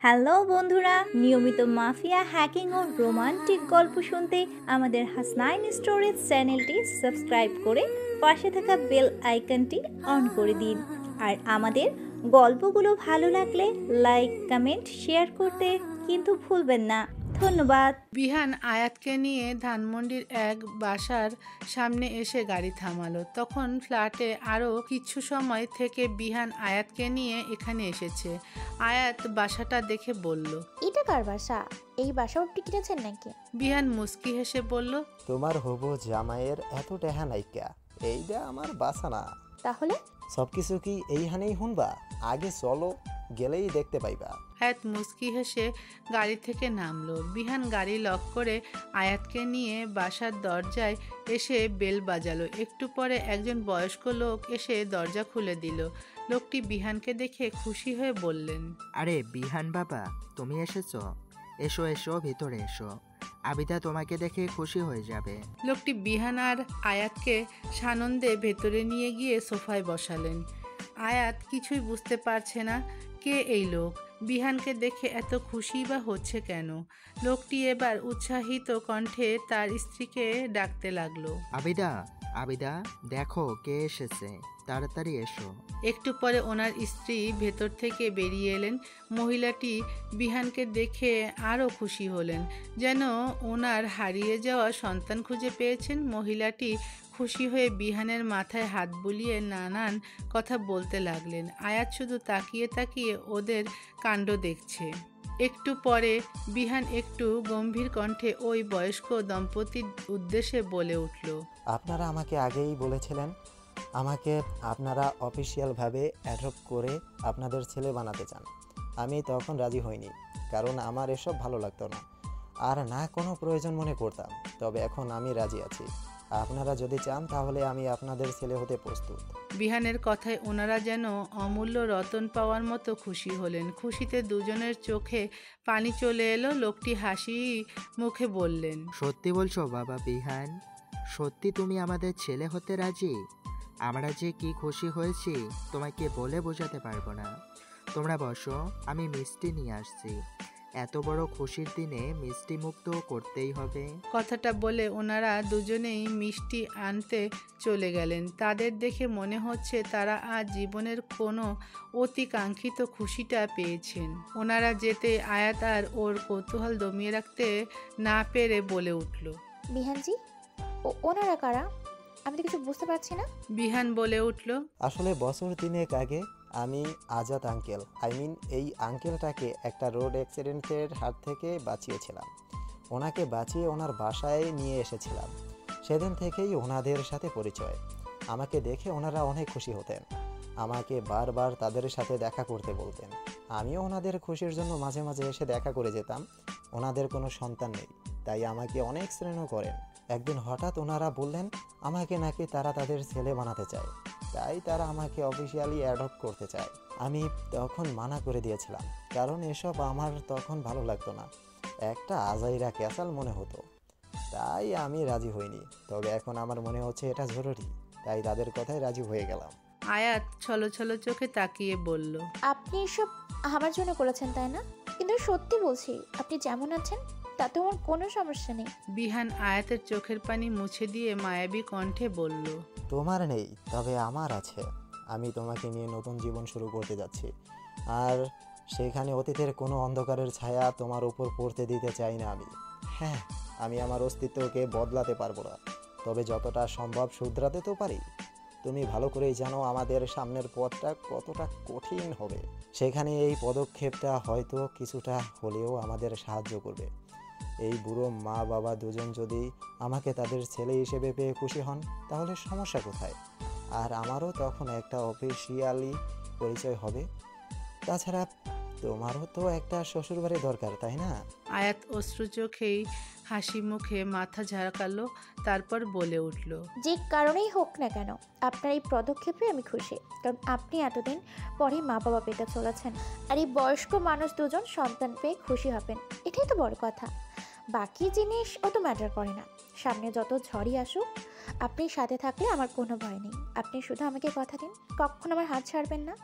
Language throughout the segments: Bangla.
হ্যালো বন্ধুরা, নিয়মিত মাফিয়া হ্যাকিং ও রোমান্টিক গল্প শুনতে আমাদের হাসনাইন স্টোরিজ চ্যানেলটি সাবস্ক্রাইব করে পাশে থাকা বেল আইকনটি অন করে দিন। আর আমাদের গল্পগুলো ভালো লাগলে লাইক, কমেন্ট, শেয়ার করতে কিন্তু ভুলবেন না। ধন্যবাদ। বিহান আয়াতকে নিয়ে ধানমন্ডির এক বাসার সামনে এসে গাড়ি থামালো। তখন ফ্ল্যাটে আরও কিছু সময় থেকে বিহান আয়াতকে নিয়ে এখানে এসেছে। আয়াত বাসাটা দেখে বলল, এটা কার বাসা? এই বাসাও আপনি কিনেছেন নাকি? বিহান মুস্কি হেসে বলল, তোমার হবু জামাইয়ের এত টেহা নাইকা, এইটা আমার বাসা না। তাহলে সবকিছু কি এইখানেই শুনবা? আগে চলো, গেলেই দেখতে পাইবা। আয়াত মুস্কি হেসে গাড়ি থেকে নামলো। বিহান গাড়ি লক করে আয়াতকে নিয়ে বাসার দরজায় এসে বেল বাজালো। একটু পরে একজন বয়স্ক লোক এসে দরজা খুলে দিল। লোকটি বিহানকে দেখে খুশি হয়ে বললেন, আরে বিহান বাবা, তুমি এসেছো? এসো এসো, ভিতরে এসো। আবিদা তোমাকে দেখে খুশি হয়ে যাবে। লোকটি বিহান আর আয়াতকে সানন্দে ভেতরে নিয়ে গিয়ে সোফায় বসালেন। আয়াত কিছুই বুঝতে পারছে না কে এই লোক, বিহানকে দেখে এত খুশি বা হচ্ছে কেন। লোকটি এবার উৎসাহিত কণ্ঠে তার স্ত্রীকে ডাকতে লাগলো। আবিদা, আবিদা, দেখো কে এসেছে, তাড়াতাড়ি এসো। একটু পরে ওনার স্ত্রী ভেতর থেকে বেরিয়ে এলেন। মহিলাটি বিহানকে দেখে আরও খুশি হলেন, যেন ওনার হারিয়ে যাওয়া সন্তান খুঁজে পেয়েছেন। মহিলাটি খুশি হয়ে বিহানের মাথায় হাত বুলিয়ে নানান কথা বলতে লাগলেন। আয়াত শুধু তাকিয়ে তাকিয়ে ওদের কাণ্ড দেখছে। একটু পরে বিহান একটু গম্ভীর কণ্ঠে ওই বয়স্ক দম্পতির উদ্দেশ্যে বলে উঠল, আপনারা আমাকে আগেই বলেছিলেন আমাকে আপনারা অফিসিয়ালভাবে অ্যাডপ্ট করে আপনাদের ছেলে বানাতে চান। আমি তখন রাজি হইনি, কারণ আমার এসব ভালো লাগতো না, আর না কোনো প্রয়োজন মনে করতাম। তবে এখন আমি রাজি আছি। আপনারা যদি চান তাহলে আমি আপনাদের ছেলে হতে প্রস্তুত। বিহানের কথায় ওনারা যেন অমূল্য রতন পাওয়ার মতো খুশি হলেন। খুশিতে দুজনের চোখে পানি চলে এলো। লোকটি হাসি মুখে বললেন, সত্যি বলছো বাবা বিহান? সত্যি তুমি আমাদের ছেলে হতে রাজি? আমরা যে কি খুশি হয়েছি তোমাকে বলে বোঝাতে পারবো না। তোমরা বসো, আমি মিষ্টি নিয়ে আসছি। এত বড় খুশির দিনে মিষ্টি মুখ তো করতেই হবে। কথাটা বলে ওনারা দুজনেই মিষ্টি আনতে চলে গেলেন। তাদের দেখে মনে হচ্ছে তারা আজ জীবনের কোনো অতি কাঙ্ক্ষিত খুশিটা পেয়েছেন। ওনারা যেতে আয়াত আর ওর কৌতূহল দমিয়ে রাখতে না পেরে বলে উঠল, বিহানজি, ওনারা কারা? আমি তো কিছু বুঝতে পারছি না। বিহান বলে উঠল, আসলে বছর 3 আগে আমি আজাদ আঙ্কেল, এই আঙ্কেলটাকে একটা রোড অ্যাক্সিডেন্টের হাত থেকে বাঁচিয়েছিলাম। ওনাকে বাঁচিয়ে ওনার বাসায় নিয়ে এসেছিলাম। সেদিন থেকেই ওনাদের সাথে পরিচয়। আমাকে দেখে ওনারা অনেক খুশি হতেন, আমাকে বারবার তাদের সাথে দেখা করতে বলতেন। আমিও ওনাদের খুশির জন্য মাঝে মাঝে এসে দেখা করে যেতাম। ওনাদের কোনো সন্তান নেই, তাই আমাকে অনেক স্নেহ করেন। একদিন হঠাৎ ওনারা বললেন আমাকে নাকি তারা তাদের ছেলে বানাতে চায়, তাই তারা আমাকে অফিসিয়ালি অ্যাডপ্ট করতে চায়। আমি তখন মানা করে দিয়েছিলাম, কারণ এসব আমার তখন ভালো লাগতো না, একটা আজাইরা ক্যাসাল মনে হতো। তাই আমি রাজি হইনি। তবে এখন আমার মনে হচ্ছে এটা জরুরি, তাই তাদের কথায় রাজি হয়ে গেলাম। আয়াত ছলো ছলো চোখে তাকিয়ে বলল, আপনি এসব আমার জন্য করেছেন তাই না? কিন্তু সত্যি বলছি, আপনি যেমন আছেন তাতে আমার কোনো সমস্যা নেই। বিহান আয়াতের চোখের পানি মুছে দিয়ে মায়াবী কণ্ঠে বলল, তোমার নেই, তবে আমার আছে। আমি তোমাকে নিয়ে নতুন জীবন শুরু করতে যাচ্ছি, আর সেখানে অতীতের কোনো অন্ধকারের ছায়া তোমার উপর পড়তে দিতে চাই না আমি। হ্যাঁ, আমি আমার অস্তিত্বকে বদলাতে পারবো না, তবে যতটা সম্ভব শুধরাতে তো পারি। তুমি ভালো করেই জানো আমাদের সামনের পথটা কতটা কঠিন হবে। সেখানে এই পদক্ষেপটা হয়তো কিছুটা হলেও আমাদের সাহায্য করবে। এই বুড়ো মা বাবা দুজন যদি আমাকে তাদের ছেলে হিসেবে পেয়ে খুশি হন, তাহলে সমস্যা কোথায়? আর আমারও তখন একটা অফিসিয়ালি পরিচয় হবে। তাছাড়া তোমারও তো একটা শ্বশুরবাড়ি দরকার, তাই না? আয়াত অশ্রু চোখেই হাসি মুখে মাথা ঝাঁকালো, তারপর বলে উঠল, যে কারণেই হোক না কেন, আপনার এই পদক্ষেপে আমি খুশি। কারণ আপনি এতদিন পরে মা বাবা পেতে চলেছেন, আর এই বয়স্ক মানুষ দুজন সন্তান পেয়ে খুশি হবেন, এটাই তো বড় কথা। বাকি জিনিস অত ম্যাটার করে না। সামনে যত ঝড়ই আসুক, আপনি সাথে থাকলে আমার কোনো ভয় নেই। আপনি শুধু আমাকে কথা দিন, কখনো আমার হাত ছাড়বেন না।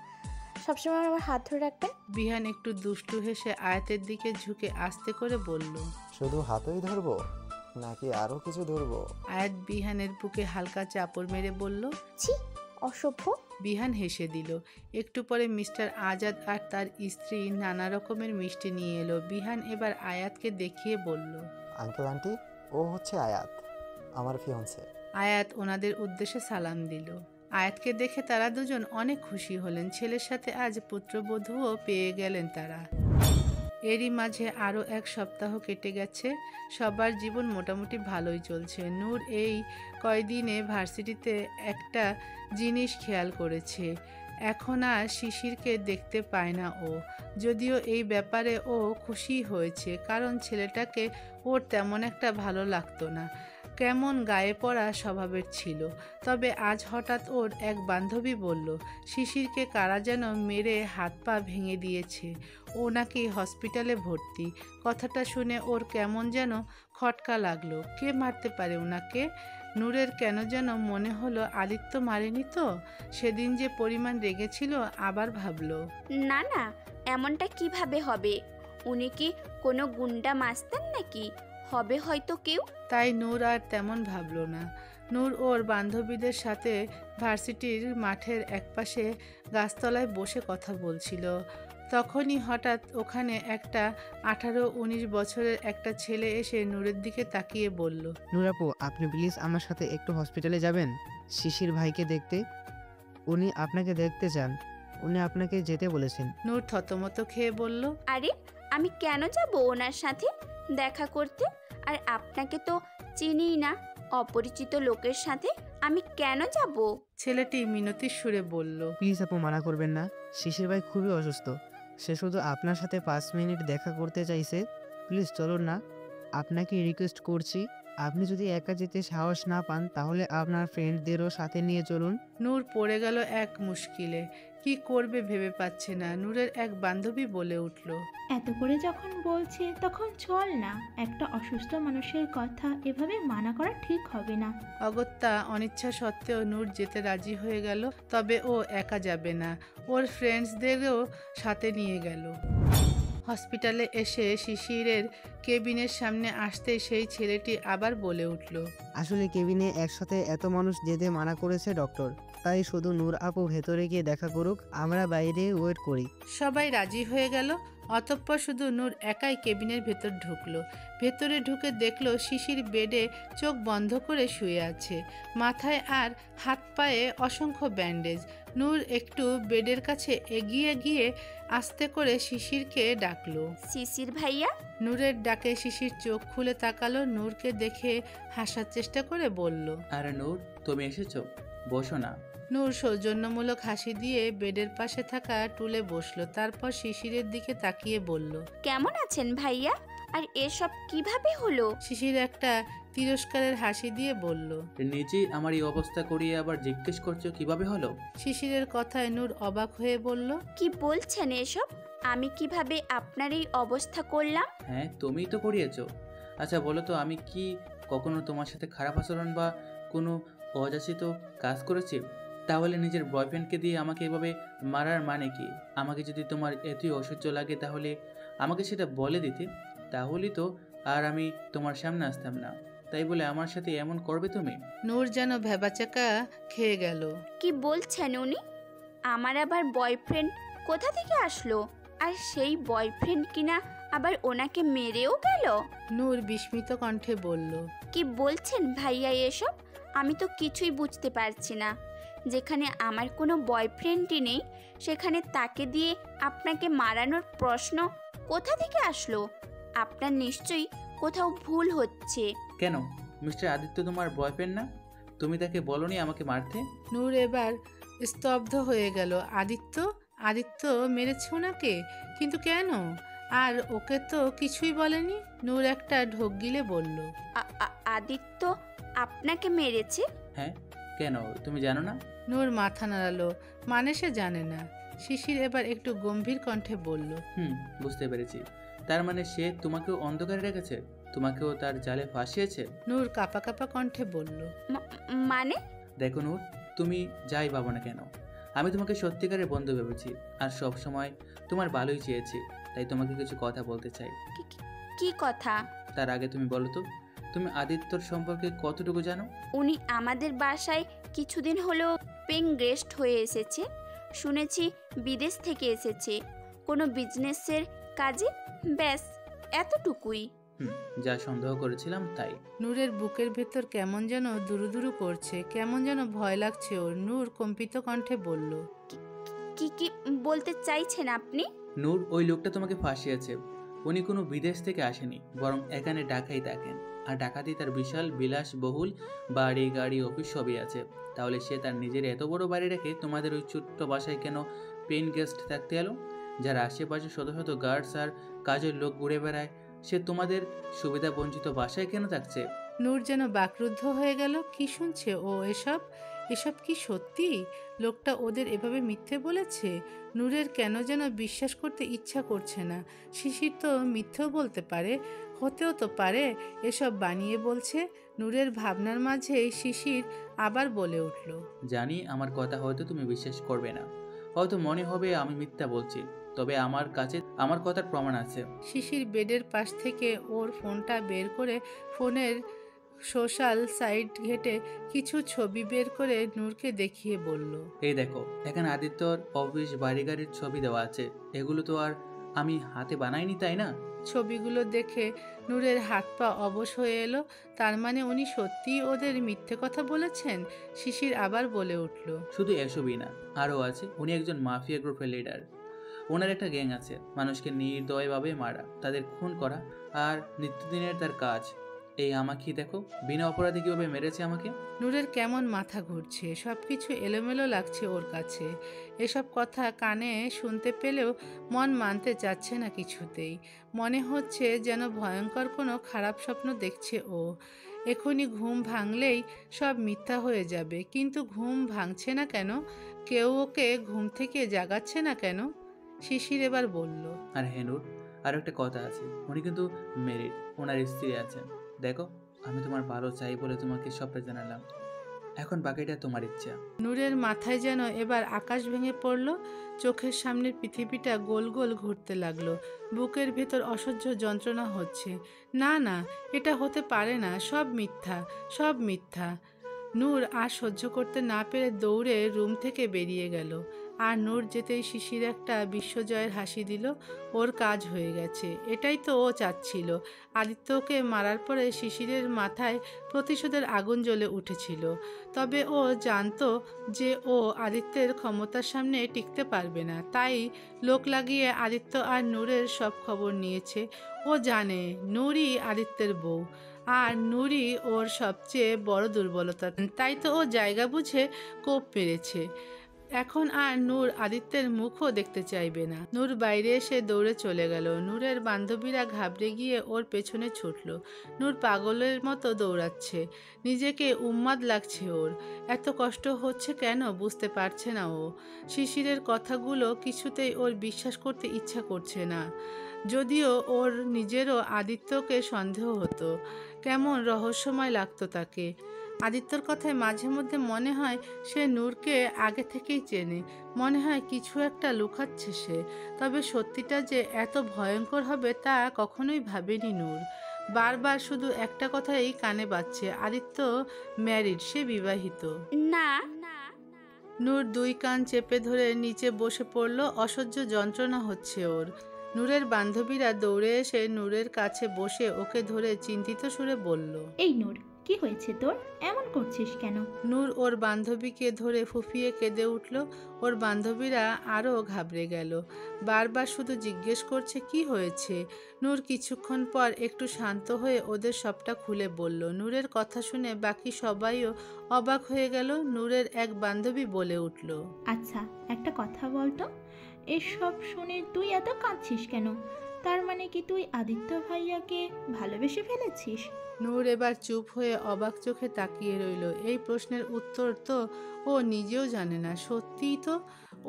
সবসময় আমার হাত ধরে রাখবেন। বিহান একটু দুষ্টু হেসে আয়াতের দিকে ঝুঁকে আস্তে করে বলল। শুধু হাতই ধরবো নাকি আরও কিছু ধরবো? আয়াত বিহানের বুকে হালকা চাপড় মেরে বলল। ছি, অসভ্য। বিহান হেসে দিল। একটু পরে মিস্টার আজাদ আর তার স্ত্রী নানা রকমের মিষ্টি নিয়ে এলো। বিহান এবার আয়াতকে দেখিয়ে বলল। আঙ্কেল আন্টি, ও হচ্ছে আয়াত, আমার ফিয়ন্সে। আয়াত ওনাদের উদ্দেশ্যে সালাম দিল। আয়াতকে দেখে তারা দুজন অনেক খুশি হলেন। ছেলের সাথে আজ পুত্রবধূও পেয়ে গেলেন তারা। এরই মাঝে আরও এক সপ্তাহ কেটে গেছে। সবার জীবন মোটামুটি ভালোই চলছে। নূর এই কয়দিনে ভার্সিটিতে একটা জিনিস খেয়াল করেছে, এখন আর শিশিরকে দেখতে পায় না ও। যদিও এই ব্যাপারে ও খুশি হয়েছে, কারণ ছেলেটাকে ওর তেমন একটা ভালো লাগতো না, কেমন গায়ে পড়া স্বভাবের ছিল। তবে আজ হঠাৎ ওর এক বান্ধবী বলল শিশিরকে কারা যেন মেরে হাত পা ভেঙে দিয়েছে, ও নাকি হসপিটালে ভর্তি। কথাটা শুনে ওর কেমন যেন খটকা লাগলো। কে মারতে পারে ওনাকে? নূরের কেন যেন মনে হলো আদিত্য মারেনি তো। সেদিন যে পরিমাণ রেগেছিল, আবার ভাবলো না না, এমনটা কিভাবে হবে? উনি কি কোনো গুন্ডা মাস্তান নাকি? হবে হয়তো কেউ। তাই নূর আর তেমন ভাবলো না। নূর ওর বান্ধবীদের সাথে ভার্সিটির মাঠের একপাশে গাছতলায় বসে কথা বলছিল। তখনই হঠাৎ ওখানে একটা 18-19 বছরের একটা ছেলে এসে নূরের দিকে তাকিয়ে বলল। নূর আপু, আপনি প্লিজ আমার সাথে একটু হসপিটালে যাবেন শিশির ভাইকে দেখতে। উনি আপনাকে দেখতে চান, উনি আপনাকে যেতে বলেছেন। নূর থতমত খেয়ে বলল। আরে আমি কেন যাব ওনার সাথে দেখা করতে? আর আপনাকে তো চিনিই না, অপরিচিত লোকের সাথে আমি কেন যাব? ছেলেটি মিনতির সুরে বলল। প্লিজ আপু, মানা করবেন না। শিশির ভাই খুবই অসুস্থ, সে শুধু আপনার সাথে 5 মিনিট দেখা করতে চাইছে। প্লিজ চলুন না, আপনাকে রিকোয়েস্ট করছি। আপনি যদি একা যেতে সাহস না পান তাহলে আপনার ফ্রেন্ডদেরও সাথে নিয়ে চলুন। নূর পড়ে গেল এক মুশকিলে। কি করবে ভেবে পাচ্ছে না। নূরের এক বান্ধবী বলে উঠল। এত করে যখন বলছে তখন চল না, একটা অসুস্থ মানুষের কথা এভাবে মানা করা ঠিক হবে না। অগত্যা অনিচ্ছা সত্ত্বেও নূর যেতে রাজি হয়ে গেল। তবে ও একা যাবে না, ওর ফ্রেন্ডসদেরও সাথে নিয়ে গেল। হসপিটালে এসে শিশিরের কেবিনের সামনে আসতে সেই ছেলেটি আবার বলে উঠল। আসলে কেবিনে একসাথে এত মানুষ যেতে মানা করেছে ডক্টর, তাই শুধু নূর আপু ভেতরে গিয়ে দেখা করুক, আমরা বাইরে ওয়েট করি। সবাই রাজি হয়ে গেল। অতঃপর শুধু নূর একাই কেবিনের ভেতর ঢুকলো। ভেতরে ঢুকে দেখলো শিশির বেডে চোখ বন্ধ করে শুয়ে আছে, মাথায় আর হাত পায়ে অসংখ্য ব্যান্ডেজ। নূর একটু বেডের কাছে এগিয়ে গিয়ে আস্তে করে শিশিরকে ডাকলো। শিশির ভাইয়া। নূরের ডাকে শিশির চোখ খুলে তাকালো। নূরকে দেখে হাসার চেষ্টা করে বলল। আরে নূর, তুমি এসেছো, বসো না। নূর সৌজন্যমূলক হাসি দিয়ে বেডের পাশে থাকা টুলে বসলো। তারপর শিশিরের দিকে তাকিয়ে বলল। কেমন আছেন ভাইয়া? আর এসব কিভাবে হলো? শিশির একটা তিরস্কারের হাসি দিয়ে বলল। নিজেই আমার এই অবস্থা করিয়ে আবার জিজ্ঞেস করছো কিভাবে হলো? শিশিরের কথায় নূর অবাক হয়ে বলল। কি বলছেন এসব? আমি কিভাবে আপনার এই অবস্থা করলাম? হ্যাঁ, তুমিই তো করিয়েছো। আচ্ছা বলো তো, আমি কি কখনো তোমার সাথে খারাপ আচরণ বা কোনো অযাচিত কাজ করেছি? তাহলে নিজের বয়ফ্রেন্ডকে দিয়ে আমাকে এভাবে মারার মানে কি? আমাকে যদি তোমার এতই অসহ্য লাগে তাহলে আমাকে সেটা বলে দিতে, তাহলেই তো আর আমি তোমার সামনে আসতাম না। তাই বলে আমার সাথে এমন করবে তুমি? নূর যেন ভেবাচাকা খেয়ে গেল। কি বলছেন উনি? আমার আবার বয়ফ্রেন্ড কোথা থেকে আসলো? আর সেই বয়ফ্রেন্ড কিনা আবার ওনাকে মেরেও গেল? নূর বিস্মিত কণ্ঠে বলল। কি বলছেন ভাইয়া এসব? আমি তো কিছুই বুঝতে পারছি না। যেখানে আমার কোনো বয়ফ্রেন্ডই নেই, সেখানে তাকে দিয়ে আপনাকে মারানোর প্রশ্ন কোথা থেকে আসলো? আপনার নিশ্চয়ই কোথাও ভুল হচ্ছে। কেন, মিস্টার আদিত্য তোমার বয়ফ্রেন্ড না? তুমি তাকে বলনি আমাকে মারতে? নূর এবার স্তব্ধ হয়ে গেল। আদিত্য? আদিত্য মেরেছে ওনাকে? কিন্তু কেন? আর ওকে তো কিছুই বলেনি। নূর একটা ঢোক গিলে বলল। আদিত্য আপনাকে মেরেছে? হ্যাঁ, কেন তুমি জানো না? নূর মাথা নাড়ালো, মানে সে জানে না। শিশির এবার একটু গম্ভীর কণ্ঠে বলল। বুঝতে পেরেছি। তার মানে সে তোমাকেও অন্ধকারে রেখেছে, তোমাকেও তার জালে ফাঁসিয়েছে? নূর কাঁপা কাঁপা কণ্ঠে বলল। মানে? দেখো নূর, তুমি যাই ভাবো না কেন, আমি তোমাকে সত্যিকারের বন্ধু ভেবেছি আর সব সময় তোমার ভালোই চেয়েছি, তাই তোমাকে কিছু কথা বলতে চাই। কি কথা? তার আগে তুমি বলো তো, তুমি আদিত্যর সম্পর্কে কতটুকু জানো? উনি আমাদের বাসায় কিছুদিন হলো পেইং গেস্ট হয়ে এসেছে। শুনেছি বিদেশ থেকে এসেছে কোনো বিজনেসের কাজে, ব্যাস এতটুকুই। যা সন্দেহ করেছিলাম তাই। নূরের বুকের ভেতর কেমন যেন দুরুদুরু করছে, কেমন যেন ভয় লাগছে ওর। নূর কম্পিত কণ্ঠে বলল, কি কি বলতে চাইছেন আপনি? নূর, ওই লোকটা তোমাকে ফাঁসিয়েছে। উনি কোনো বিদেশ থেকে আসেনি, বরং এখানে ঢাকায় থাকেন। আর ঢাকাতেই তার বিশাল বিলাসবহুল বাড়ি গাড়ি অফিস সবই আছে। তাহলে সে তার নিজের এত বড় বাড়ি রেখে তোমাদের ওই ছোট্ট বাসায় কেন পেইন গেস্ট থাকতে এলো? যার আশেপাশে শত শত গার্ডস আর কাজের লোক ঘুরে বেড়ায়, সে তোমাদের সুবিধা বঞ্চিত বাসায় কেন থাকছে? নূর যেন বাকরুদ্ধ হয়ে গেল। কি শুনছে ও এসব? এসব কি সত্যি? লোকটা ওদের এভাবে মিথ্যে বলেছে? নূরের কেন যেন বিশ্বাস করতে ইচ্ছা করছে না। শিশির তো মিথ্যেও বলতে পারে, হতেও তো পারে এসব বানিয়ে বলছে। নূরের ভাবনার মাঝেই শিশির আবার বলে উঠল, জানি আমার কথা হয়তো তুমি বিশ্বাস করবে না, হয়তো মনে হবে আমি মিথ্যা বলছি, তবে আমার কাছে আমার কথার প্রমাণ আছে। শিশির বেডের পাশ থেকে ওর ফোনটা বের করে ফোনের সোশ্যাল সাইট ঘেটে কিছু ছবি বের করে নূরকে দেখিয়ে বলল, এই দেখো, এখানে আদিত্যর অফিস বাড়ি গাড়ির ছবি দেওয়া আছে। এগুলো তো আর আমি হাতে বানাইনি, তাই না? ছবিগুলো দেখে নূরের হাত পা অবশ হয়ে এলো। তার মানে উনি সত্যিই ওদের মিথ্যে কথা বলেছেন? শিশির আবার বলে উঠল, শুধু এসবই না, আরও আছে। উনি একজন মাফিয়া গ্রুপের লিডার। ওনার একটা গ্যাং আছে, মানুষকে নির্দয়ভাবে মারা, তাদের খুন করা, আর নিত্যদিনের তার কাজ। এই আমাকেই দেখো, বিনা অপরাধে কীভাবে মেরেছে আমাকে। নূরের কেমন মাথা ঘুরছে, সব কিছু এলোমেলো লাগছে ওর কাছে। এসব কথা কানে শুনতে পেলেও মন মানতে চাচ্ছে না কিছুতেই। মনে হচ্ছে যেন ভয়ঙ্কর কোনো খারাপ স্বপ্ন দেখছে ও। এখনই ঘুম ভাঙলেই সব মিথ্যা হয়ে যাবে, কিন্তু ঘুম ভাঙছে না কেন? কেউ ওকে ঘুম থেকে জাগাচ্ছে না কেন? শিশির এবার বলল, আর হেনুর, আর একটা কথা আছে, উনি কিন্তু মেরিড, ওনার স্ত্রী আছেন। দেখো, আমি তোমার ভালো চাই বলে তোমাকে সবটা জানালাম, এখন বাকিটা তোমার ইচ্ছা। নূরের মাথায় যেন এবার আকাশ ভেঙে পড়ল। চোখের সামনের পৃথিবীটা গোল গোল ঘুরতে লাগলো। বুকের ভেতর অসহ্য যন্ত্রণা হচ্ছে। না না, এটা হতে পারে না, সব মিথ্যা, সব মিথ্যা। নূর আর সহ্য করতে না পেরে দৌড়ে রুম থেকে বেরিয়ে গেল। আর নূর যেতেই শিশির একটা বিশ্বজয়ের হাসি দিল। ওর কাজ হয়ে গেছে, এটাই তো ও চাচ্ছিল। আদিত্যকে মারার পরে শিশিরের মাথায় প্রতিশোধের আগুন জ্বলে উঠেছিল। তবে ও জানতো যে ও আদিত্যের ক্ষমতার সামনে টিকতে পারবে না, তাই লোক লাগিয়ে আদিত্য আর নূরের সব খবর নিয়েছে। ও জানে নূরই আদিত্যের বউ, আর নূরই ওর সবচেয়ে বড় দুর্বলতা, তাই তো ও জায়গা বুঝে কোপ পেরেছে। এখন আর নূর আদিত্যের মুখও দেখতে চাইবে না। নূর বাইরে এসে দৌড়ে চলে গেল। নূরের বান্ধবীরা ঘাবড়ে গিয়ে ওর পেছনে ছুটল। নূর পাগলের মতো দৌড়াচ্ছে, নিজেকে উন্মাদ লাগছে ওর। এত কষ্ট হচ্ছে কেন বুঝতে পারছে না ও। শিশিরের কথাগুলো কিছুতেই ওর বিশ্বাস করতে ইচ্ছা করছে না। যদিও ওর নিজেরও আদিত্যকে সন্দেহ হতো, কেমন রহস্যময় লাগতো তাকে। আদিত্যর কথায় মাঝে মধ্যে মনে হয় সে নূরকে আগে থেকেই চেনে, মনে হয় কিছু একটা লুকাচ্ছে সে। তবে সত্যিটা যে এত ভয়ঙ্কর হবে তা কখনোই ভাবেনি নূর। বারবার শুধু একটা কথাই কানে বাজছে, আদিত্য ম্যারিড, সে বিবাহিত। না। নূর দুই কান চেপে ধরে নিচে বসে পড়ল। অসহ্য যন্ত্রণা হচ্ছে ওর। নূরের বান্ধবীরা দৌড়ে এসে নূরের কাছে বসে ওকে ধরে চিন্তিত সুরে বলল, এই নূর, কি হয়েছে তোর? এমন করছিস কেন? নূর ওর বান্ধবীকে ধরে ফুঁফিয়ে কেঁদে উঠল। ওর বান্ধবীরা আরও ঘাবড়ে গেল, বারবার শুধু জিজ্ঞেস করছে কি হয়েছে। নূর কিছুক্ষণ পর একটু শান্ত হয়ে ওদের সবটা খুলে বলল। নূরের কথা শুনে বাকি সবাইও অবাক হয়ে গেল। নূরের এক বান্ধবী বলে উঠল, আচ্ছা, একটা কথা বলতো, এসব শুনে তুই এত কাঁদছিস কেন? তার মানে কি তুই আদিত্য ভাইয়াকে ভালোবেসে ফেলেছিস? নূর এবার চুপ হয়ে অবাক চোখে তাকিয়ে রইল। এই প্রশ্নের উত্তর তো ও নিজেও জানে না। সত্যিই তো,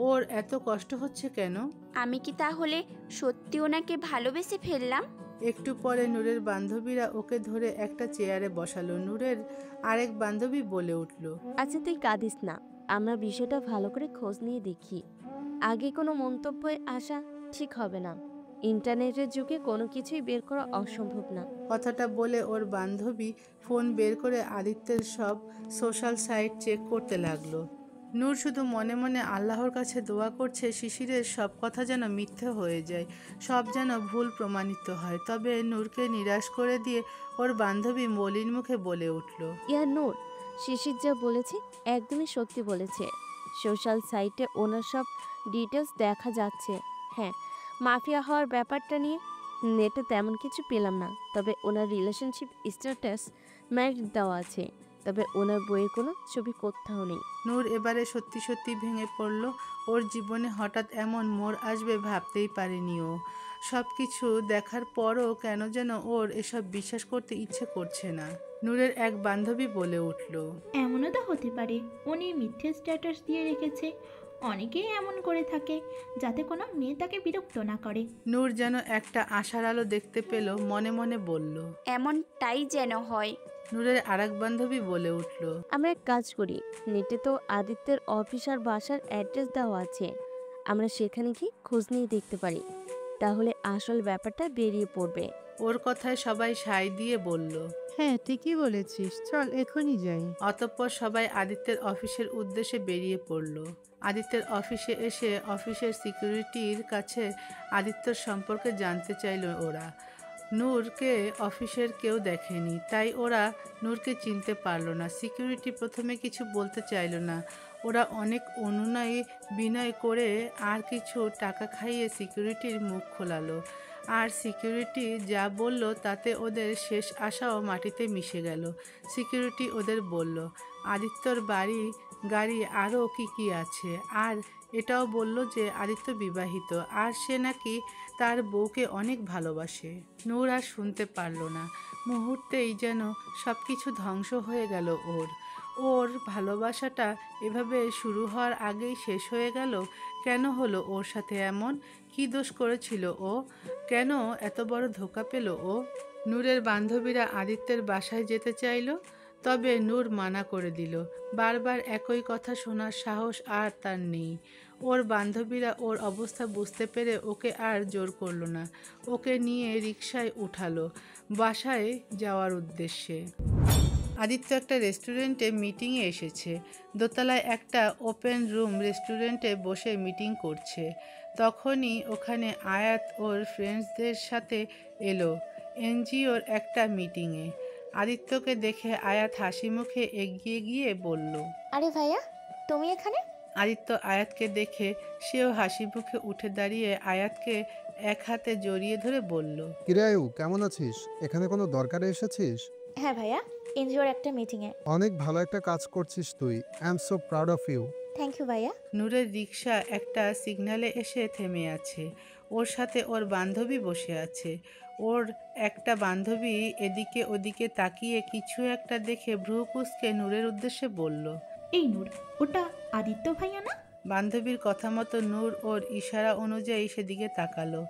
ওর এত কষ্ট হচ্ছে কেন? আমি কি তাহলে সত্যি ওনাকে ভালোবেসে ফেললাম? একটু পরে নূরের বান্ধবীরা ওকে ধরে একটা চেয়ারে বসালো। নূরের আরেক বান্ধবী বলে উঠল, আচ্ছা তুই কাঁদিস না, আমরা বিষয়টা ভালো করে খোঁজ নিয়ে দেখি। আগে কোনো মন্তব্যে আসা ঠিক হবে না। ইন্টারনেটের যুগে কোনো কিছুই বের করা অসম্ভব না। কথাটা বলে ওর বান্ধবী ফোন বের করে আদিত্যের সব সোশ্যাল সাইট চেক করতে লাগলো। নূর শুধু মনে মনে আল্লাহর কাছে দোয়া করছে শিশিরের সব কথা যেন মিথ্যে হয়ে যায়, সব যেন ভুল প্রমাণিত হয়। তবে নূরকে নিরাশ করে দিয়ে ওর বান্ধবী মলিন মুখে বলে উঠল, ইয়া নূর, শিশির যা বলেছে একদমই সত্যি বলেছে। সোশ্যাল সাইটে ওনার সব ডিটেলস দেখা যাচ্ছে। হ্যাঁ, মাফিয়া হওয়ার ব্যাপারটা নিয়ে নেটে তেমন কিছু পেলাম না, তবে ওনার রিলেশনশিপ স্ট্যাটাস ম্যারিড দেওয়া আছে। তবে ওনার বইয়ের কোনো ছবি কোথাও নেই। নূর এবারে সত্যি সত্যি ভেঙে পড়ল। ওর জীবনে হঠাৎ এমন মোড় আসবে ভাবতেই পারেনি ও। সব কিছু দেখার পরও কেন যেন ওর এসব বিশ্বাস করতে ইচ্ছে করছে না। নূরের এক বান্ধবী বলে উঠল, এমনও তো হতে পারে উনি মিথ্যে স্ট্যাটাস দিয়ে রেখেছে। অনেকেই এমন করে থাকে যাতে কোনো মেয়ে তাকে বিরক্ত না করে। নূর যেন একটা আশার আলো দেখতে পেল, মনে মনে বলল। এমনটাই যেন হয়। নূরের আরেক বান্ধবী বলে উঠল, আমরা এক কাজ করি, নেটে তো আদিত্যের অফিস আর বাসার অ্যাড্রেস দেওয়া আছে, আমরা সেখানে গিয়ে খোঁজ নিয়ে দেখতে পারি। তাহলে আসল ব্যাপারটা বেরিয়ে পড়বে। ওর কথায় সবাই সায় দিয়ে বলল, হ্যাঁ ঠিকই বলেছিস, চল এখনই যাই। অতঃপর সবাই আদিত্যের অফিসের উদ্দেশ্যে বেরিয়ে পড়ল। আদিত্যের অফিসে এসে অফিসের সিকিউরিটির কাছে আদিত্যর সম্পর্কে জানতে চাইল ওরা। নূরকে অফিসের কেউ দেখেনি, তাই ওরা নূরকে চিনতে পারলো না। সিকিউরিটি প্রথমে কিছু বলতে চাইল না। ওরা অনেক অনুনয় বিনয় করে আর কিছু টাকা খাইয়ে সিকিউরিটির মুখ খোলালো। আর সিকিউরিটি যা বলল তাতে ওদের শেষ আশাও মাটিতে মিশে গেল। সিকিউরিটি ওদের বলল আদিত্যর বাড়ি গাড়ি আরও কি আছে, আর এটাও বলল যে আদিত্য বিবাহিত আর সে নাকি তার বউকে অনেক ভালোবাসে। নূর আর শুনতে পারল না। মুহূর্তেই যেন সব কিছু ধ্বংস হয়ে গেল ওর ভালোবাসাটা এভাবে শুরু হওয়ার আগেই শেষ হয়ে গেল। কেন হলো ওর সাথে এমন? কি দোষ করেছিল ও? কেন এত বড় ধোঁকা পেল ও? নূরের বান্ধবীরা আদিত্যের বাসায় যেতে চাইল, তবে নূর মানা করে দিল। বারবার একই কথা শোনার সাহস আর তার নেই। ওর বান্ধবীরা ওর অবস্থা বুঝতে পেরে ওকে আর জোর করলো না। ওকে নিয়ে রিকশায় উঠালো বাসায় যাওয়ার উদ্দেশ্যে। আদিত্য একটা রেস্টুরেন্টে মিটিংয়ে এসেছে। দোতলায় একটা ওপেন রুম রেস্টুরেন্টে বসে মিটিং করছে। তখনই ওখানে আয়াত ওর ফ্রেন্ডসদের সাথে এলো এনজিওর একটা মিটিংয়ে। আদিত্যকে দেখে আয়াত হাসি মুখে এগিয়ে গিয়ে বলল, আরে ভাইয়া, তুমি এখানে? আদিত্য আয়াতকে দেখে সেও হাসি মুখে উঠে দাঁড়িয়ে আয়াতকে এক হাতে জড়িয়ে ধরে বলল, কিরে আয়ু, কেমন আছিস? এখানে কোনো দরকারে এসেছিস? হ্যাঁ ভাইয়া, এনজিওর একটা মিটিংয়ে। অনেক ভালো একটা কাজ করছিস তুই। I am so proud of you. Thank you ভাইয়া। নূরের রিকশা একটা সিগন্যালে এসে থেমে আছে। ওর সাথে ওর বান্ধবী বসে আছে। ওর একটা বান্ধবী এদিকে ওদিকে তাকিয়ে কিছু একটা দেখে ভ্রু কুঁচকে নূরের উদ্দেশ্যে বলল, এই নূর, ওটা আদিত্য ভাইয়া না? বান্ধবীর কথা মতো নূর ওর ইশারা অনুযায়ী সেদিকে তাকালো।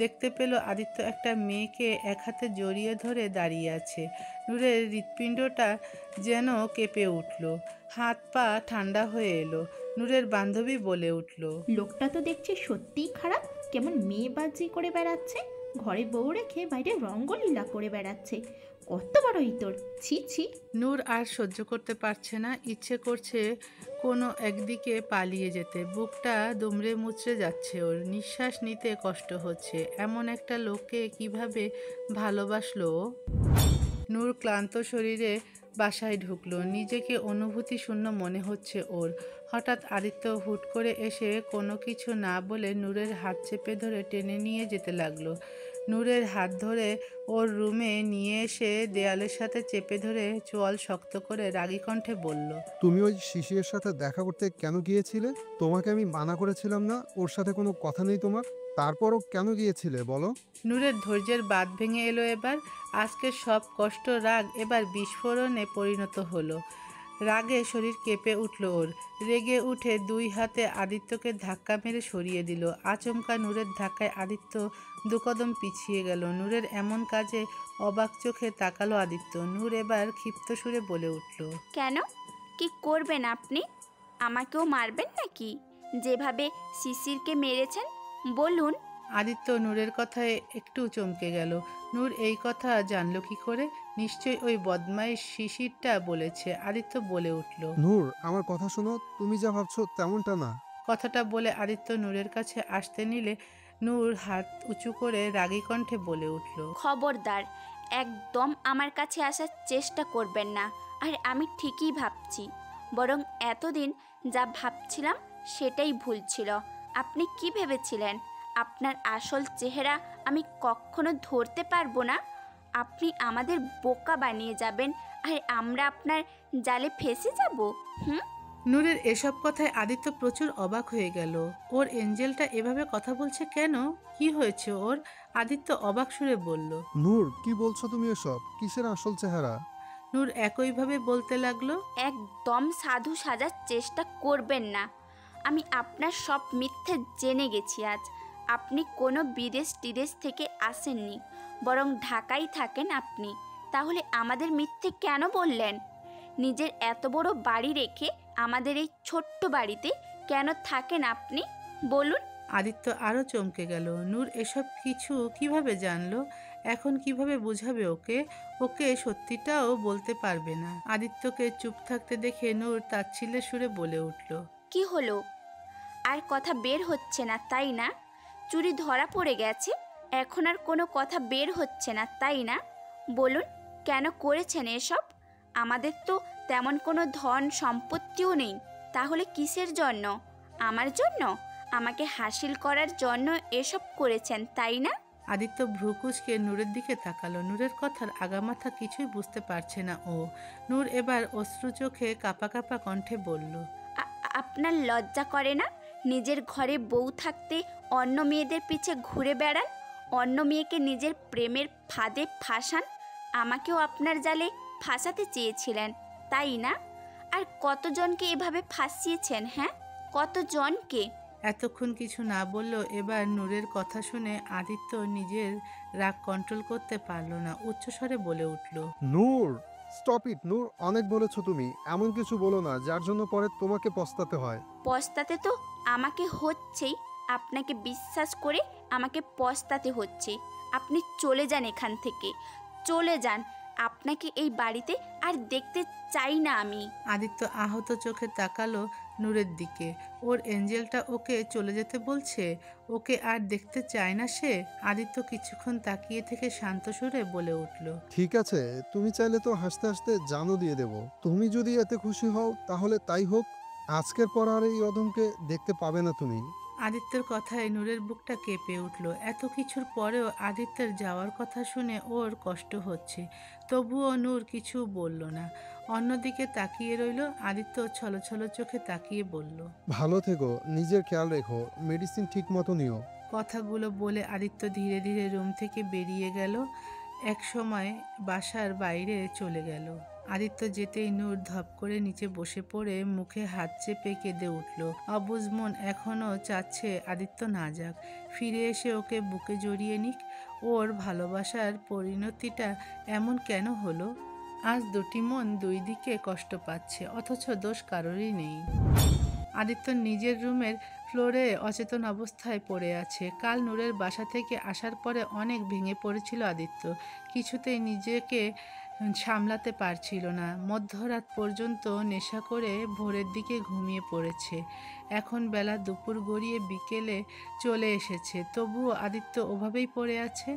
দেখতে পেল আদিত্য একটা মেয়েকে এক হাতে জড়িয়ে ধরে দাঁড়িয়ে আছে। নূরের হৃৎপিণ্ডটা যেন কেঁপে উঠল, হাত পা ঠান্ডা হয়ে এলো। নূরের বান্ধবী বলে উঠল, লোকটা তো দেখছি সত্যিই খারাপ। কেমন মেয়েবাজি করে বেড়াচ্ছে, ঘরে বউ রেখে বাইরে রঙ্গলীলা করে বেড়াচ্ছে। কত বড় ইতর, ছি ছি। নূর আর সহ্য করতে পারছে না। ইচ্ছে করছে কোনো একদিকে পালিয়ে যেতে। বুকটা দুমড়ে মুচড়ে যাচ্ছে ওর। নিঃশ্বাস নিতে কষ্ট হচ্ছে। এমন একটা লোককে কিভাবে ভালোবাসলো ও? নূর ক্লান্ত শরীরে বাসায় ঢুকলো। নিজেকে অনুভূতি শূন্য মনে হচ্ছে ওর। হঠাৎ আদিত্য হুট করে এসে কোনো কিছু না বলে নূরের হাত চেপে ধরে টেনে নিয়ে যেতে লাগলো। নূরের হাত ধরে ওর রুমে নিয়ে এসে দেয়ালের সাথে চেপে ধরে চোয়াল শক্ত করে রাগী কণ্ঠে বলল, তুমি ওই শিশিরের সাথে দেখা করতে কেন গিয়েছিলে? তোমাকে আমি মানা করেছিলাম না ওর সাথে কোনো কথা নেই তোমার? তারপরও কেন গিয়েছিলে বলো? নূরের ধৈর্যের বাঁধ ভেঙে এলো এবার। আজকের সব কষ্ট রাগ এবার বিস্ফোরণে পরিণত হলো। রাগে শরীর কেঁপে উঠল ওর। রেগে উঠে দুই হাতে আদিত্যকে ধাক্কা মেরে সরিয়ে দিল। আচমকা নূরের ধাক্কায় আদিত্য দুকদম পিছিয়ে গেল। নূরের এমন কাজে অবাক চোখে তাকালো আদিত্য। নূর এবার ক্ষিপ্ত সুরে বলে উঠল, কেন? কি করবেন আপনি? আমাকেও মারবেন নাকি, যেভাবে শিশিরকে মেরেছেন? বলুন। আদিত্য নূরের কথায় একটু চমকে গেল। নূর এই কথা জানলো কি করে? নিশ্চয়ই ওই বদমাইশ শিশিরটা বলেছে। আদিত্য বলে উঠল। নূর, আমার কথা শোনো, তুমি যা ভাবছো তেমনটা না। কথাটা বলে আদিত্য নূরের কাছে আসতে নিলে নূর হাত উঁচু করে রাগী কণ্ঠে বলে উঠল। খবরদার, একদম আমার কাছে আসার চেষ্টা করবেন না। আর আমি ঠিকই ভাবছি, বরং এতদিন যা ভাবছিলাম সেটাই ভুল ছিল। আপনি কি ভেবেছিলেন আপনার আসল চেহারা আমি কখনো ধরতে পারবো না? আপনি আমাদের বোকা বানিয়ে যাবেন আর আমরা আপনার জালে ফেঁসে যাব? নূরের এসব কথায় আদিত্য প্রচুর অবাক হয়ে গেল। ওর এঞ্জেলটা এভাবে কথা বলছে কেন? কি হয়েছে ওর? আদিত্য অবাক সুরে বলল। নূর, কি বলছো তুমি এসব? কিসের আসল চেহারা? নূর একইভাবে বলতে লাগলো। একদম সাধু সাজার চেষ্টা করবেন না। আমি আপনার সব মিথ্যে জেনে গেছি আজ। আপনি কোনো বিদেশ থেকে আসেননি, বরং ঢাকায় থাকেন আপনি। তাহলে আমাদের মিথ্যে কেন বললেন? নিজের এত বড় বাড়ি রেখে আমাদের এই ছোট্ট বাড়িতে কেন থাকেন আপনি? বলুন। আদিত্য আরো চমকে গেল। নূর এসব কিছু কিভাবে জানলো? এখন কিভাবে বুঝাবে ওকে? ওকে সত্যিটাও বলতে পারবে না। আদিত্যকে চুপ থাকতে দেখে নূর তাচ্ছিল্যের সুরে বলে উঠল। কি হলো? আর কথা বের হচ্ছে না তাই না? চুরি ধরা পড়ে গেছে, এখন আর কোনো কথা বের হচ্ছে না তাই না? বলুন, কেন করেছেন এসব? আমাদের তো তেমন কোনো ধন সম্পত্তিও নেই, তাহলে কিসের জন্য? আমার জন্য? আমাকে হাসিল করার জন্য এসব করেছেন তাই না? আদিত্য ভ্রুকুচকে নূরের দিকে তাকালো। নূরের কথার আগামাথা কিছুই বুঝতে পারছে না ও। নূর এবার অশ্রু চোখে কাঁপা কাঁপা কণ্ঠে বলল। আপনার লজ্জা করে না? নিজের ঘরে বউ থাকতে অন্য মেয়েদের পিছে ঘুরে বেড়ান, অন্য মেয়েকে নিজের প্রেমের ফাঁদে ফাঁসান। আমাকেও আপনার জালে ফাঁসাতে চেয়েছিলেন তাই না? আর কতজনকে এভাবে ফাঁসিয়েছেন? হ্যাঁ, কতজনকে? এতক্ষণ কিছু না বললেও এবার নূরের কথা শুনে আদিত্য নিজের রাগ কন্ট্রোল করতে পারল না। উচ্চস্বরে বলে উঠল। নূর, স্টপ ইট। নূর, অনেক বলেছো তুমি। এমন কিছু বলো না যার জন্য পরে তোমাকে পস্তাতে হয়। পস্তাতে তো আমাকে হচ্ছেই। আপনাকে বিশ্বাস করে আমাকে পস্তাতে হচ্ছে। আপনি চলে যান এখান থেকে, চলে যান। আপনাকে এই বাড়িতে আর দেখতে চাই না আমি। আদিত্য আহত চোখে তাকালো নূরের দিকে। ওর এঞ্জেলটা ওকে চলে যেতে বলছে? ওকে আর দেখতে চায় না সে? আদিত্য কিছুক্ষণ তাকিয়ে থেকে শান্ত সুরে বলে উঠল। ঠিক আছে, তুমি চাইলে তো হাসতে হাসতে জানও দিয়ে দেব। তুমি যদি এতে খুশি হও তাহলে তাই হোক। আজকের পর আর এই অদমকে দেখতে পাবে না তুমি। আদিত্যের কথায় নূরের বুকটা কেঁপে উঠল। এত কিছুর পরেও আদিত্যের যাওয়ার কথা শুনে ওর কষ্ট হচ্ছে, তবুও নূর কিছু বলল না। অন্যদিকে তাকিয়ে রইল। আদিত্য ছলছল চোখে তাকিয়ে বলল। ভালো থেকো, নিজের খেয়াল রেখো, মেডিসিন ঠিক মতো নিও। কথাগুলো বলে আদিত্য ধীরে ধীরে রুম থেকে বেরিয়ে গেল। এক সময় বাসার বাইরে চলে গেল। আদিত্য যেতেই নূর ধপ করে নিচে বসে পড়ে মুখে হাত চেপে কেঁদে উঠল। অবুঝ মন এখনও চাচ্ছে আদিত্য না যাক, ফিরে এসে ওকে বুকে জড়িয়ে নিক। ওর ভালোবাসার পরিণতিটা এমন কেন হলো? আজ দুটি মন দুই দিকে কষ্ট পাচ্ছে, অথচ দোষ কারোরই নেই। আদিত্য নিজের রুমের ফ্লোরে অচেতন অবস্থায় পড়ে আছে। কাল নূরের বাসা থেকে আসার পরে অনেক ভেঙে পড়েছিল আদিত্য। কিছুতেই নিজেকে সামলাতে পারছিল না। মধ্যরাত পর্যন্ত নেশা করে ভোরের দিকে ঘুমিয়ে পড়েছে। এখন বেলা দুপুর গড়িয়ে বিকেলে চলে এসেছে, তবুও আদিত্য ওভাবেই পড়ে আছে।